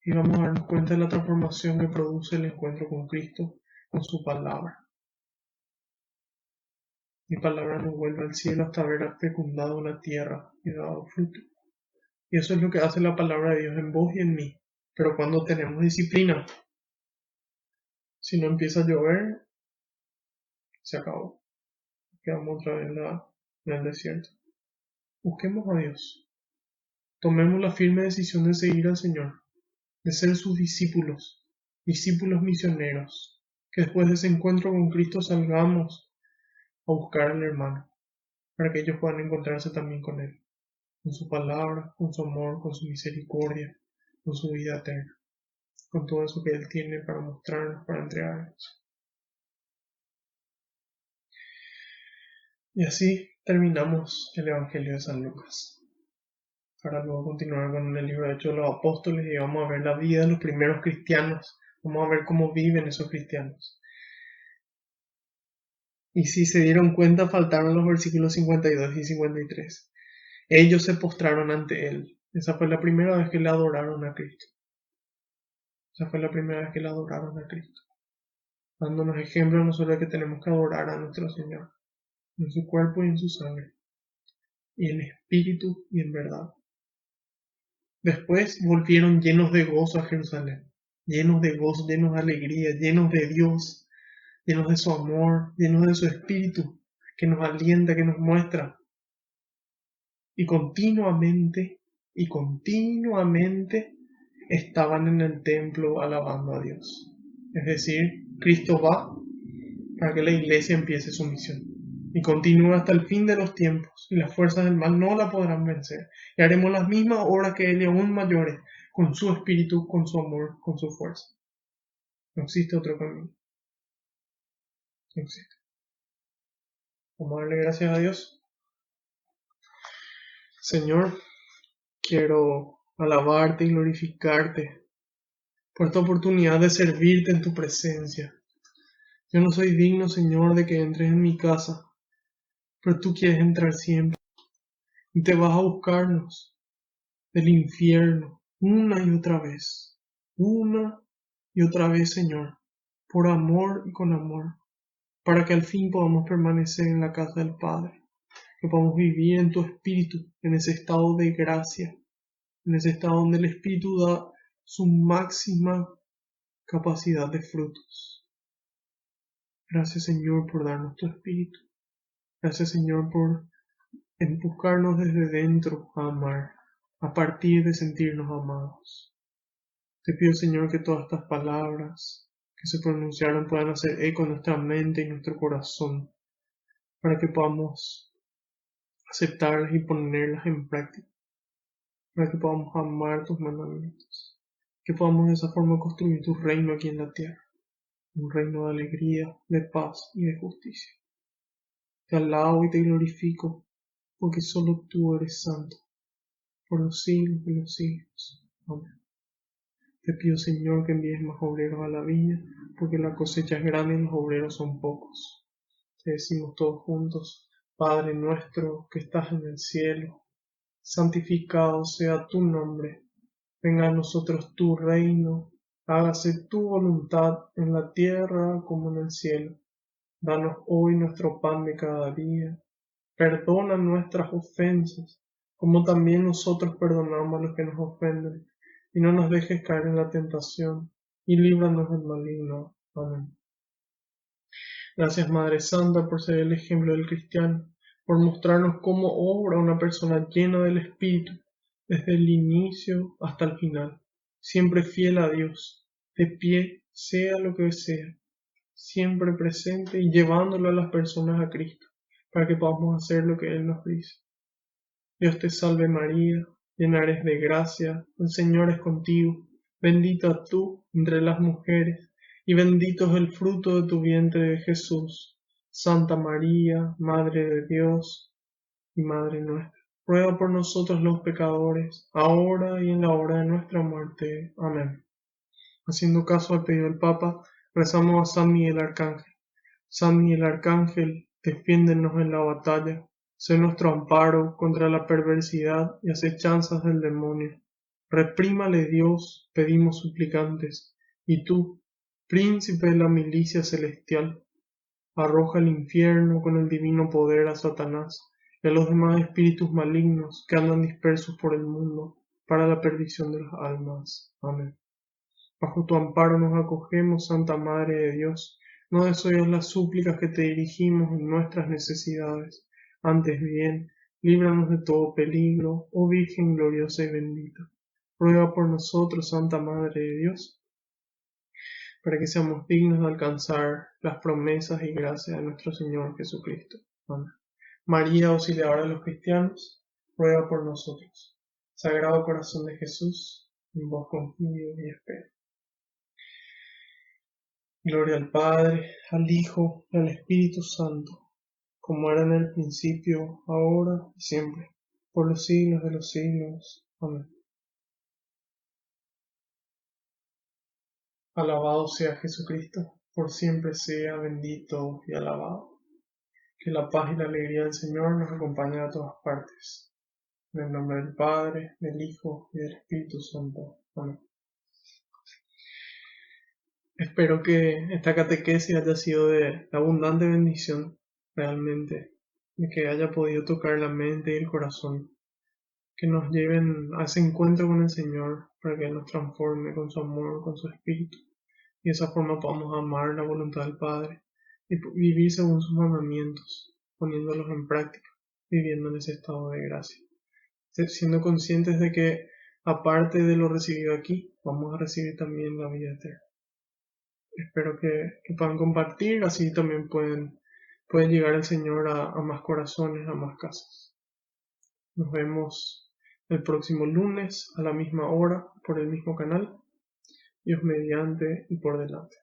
Y vamos a darnos cuenta de la transformación que produce el encuentro con Cristo, con su palabra. Mi palabra no vuelve al cielo hasta haber fecundado la tierra y dado fruto. Y eso es lo que hace la palabra de Dios en vos y en mí. Pero cuando tenemos disciplina, si no empieza a llover, se acabó. Quedamos otra vez en el desierto. Busquemos a Dios. Tomemos la firme decisión de seguir al Señor, de ser sus discípulos, discípulos misioneros, que después de ese encuentro con Cristo salgamos a buscar al hermano, para que ellos puedan encontrarse también con Él, con su palabra, con su amor, con su misericordia, con su vida eterna. con todo eso que Él tiene para mostrarnos, para entregarnos. Y así terminamos el Evangelio de San Lucas. Ahora luego continuar con el libro de Hechos de los Apóstoles y vamos a ver la vida de los primeros cristianos. Vamos a ver cómo viven esos cristianos. Y si se dieron cuenta, faltaron los versículos 52 y 53. Ellos se postraron ante Él. Esa fue la primera vez que le adoraron a Cristo. Esa fue la primera vez que le adoraron a Cristo. Dándonos ejemplo nosotros de que tenemos que adorar a nuestro Señor. En su cuerpo y en su sangre. Y en espíritu y en verdad. Después volvieron llenos de gozo a Jerusalén. Llenos de gozo, llenos de alegría, llenos de Dios, llenos de su amor, llenos de su espíritu, que nos alienta, que nos muestra. Y continuamente estaban en el templo alabando a Dios. Es decir, Cristo va para que la iglesia empiece su misión. Y continúa hasta el fin de los tiempos, y las fuerzas del mal no la podrán vencer. Y haremos las mismas obras que Él y aún mayores, con su espíritu, con su amor, con su fuerza. No existe otro camino. No existe. Vamos a darle gracias a Dios. Señor, quiero alabarte y glorificarte por esta oportunidad de servirte en tu presencia. Yo no soy digno, Señor, de que entres en mi casa, pero tú quieres entrar siempre y te vas a buscarnos del infierno una y otra vez, Señor, por amor y con amor, para que al fin podamos permanecer en la casa del Padre, que podamos vivir en tu espíritu, en ese estado de gracia, en ese estado donde el espíritu da su máxima capacidad de frutos. Gracias, Señor, por darnos tu espíritu. Gracias, Señor, por empujarnos desde dentro a amar, a partir de sentirnos amados. Te pido, Señor, que todas estas palabras que se pronunciaron puedan hacer eco en nuestra mente y nuestro corazón, para que podamos aceptarlas y ponerlas en práctica, para que podamos amar tus mandamientos, que podamos de esa forma construir tu reino aquí en la tierra, un reino de alegría, de paz y de justicia. Te alabo y te glorifico, porque solo tú eres santo, por los siglos de los siglos. Amén. Te pido, Señor, que envíes más obreros a la viña, porque la cosecha es grande y los obreros son pocos. Te decimos todos juntos, Padre nuestro que estás en el cielo, santificado sea tu nombre. Venga a nosotros tu reino, hágase tu voluntad en la tierra como en el cielo. Danos hoy nuestro pan de cada día. Perdona nuestras ofensas, como también nosotros perdonamos a los que nos ofenden. Y no nos dejes caer en la tentación, y líbranos del maligno. Amén. Gracias, Madre Santa, por ser el ejemplo del cristiano, por mostrarnos cómo obra una persona llena del Espíritu, desde el inicio hasta el final, siempre fiel a Dios, de pie, sea lo que sea, siempre presente y llevándolo a las personas a Cristo, para que podamos hacer lo que Él nos dice. Dios te salve María, llena eres de gracia, el Señor es contigo, bendita tú entre las mujeres, y bendito es el fruto de tu vientre Jesús. Santa María, Madre de Dios y Madre nuestra, ruega por nosotros los pecadores, ahora y en la hora de nuestra muerte. Amén. Haciendo caso al pedido del Papa, rezamos a San Miguel Arcángel. San Miguel Arcángel, defiéndonos en la batalla. Sé nuestro amparo contra la perversidad y acechanzas del demonio. Reprímale Dios, pedimos suplicantes, y tú, príncipe de la milicia celestial, arroja al infierno con el divino poder a Satanás y a los demás espíritus malignos que andan dispersos por el mundo para la perdición de las almas. Amén. Bajo tu amparo nos acogemos, Santa Madre de Dios. No desoyas las súplicas que te dirigimos en nuestras necesidades. Antes bien, líbranos de todo peligro, oh Virgen gloriosa y bendita. Ruega por nosotros, Santa Madre de Dios, para que seamos dignos de alcanzar las promesas y gracias de nuestro Señor Jesucristo. Amén. María, auxiliadora de los cristianos, ruega por nosotros. Sagrado Corazón de Jesús, en vos confío y espero. Gloria al Padre, al Hijo y al Espíritu Santo, como era en el principio, ahora y siempre, por los siglos de los siglos. Amén. Alabado sea Jesucristo, por siempre sea bendito y alabado. Que la paz y la alegría del Señor nos acompañen a todas partes. En el nombre del Padre, del Hijo y del Espíritu Santo. Amén. Espero que esta catequesis haya sido de abundante bendición, realmente, de que haya podido tocar la mente y el corazón, que nos lleven a ese encuentro con el Señor para que Él nos transforme con su amor, con su espíritu, y de esa forma podamos amar la voluntad del Padre y vivir según sus mandamientos, poniéndolos en práctica, viviendo en ese estado de gracia, siendo conscientes de que aparte de lo recibido aquí, vamos a recibir también la vida eterna. Espero que puedan compartir, así también puede llegar el Señor a más corazones, a más casas. Nos vemos el próximo lunes a la misma hora por el mismo canal, Dios mediante y por delante.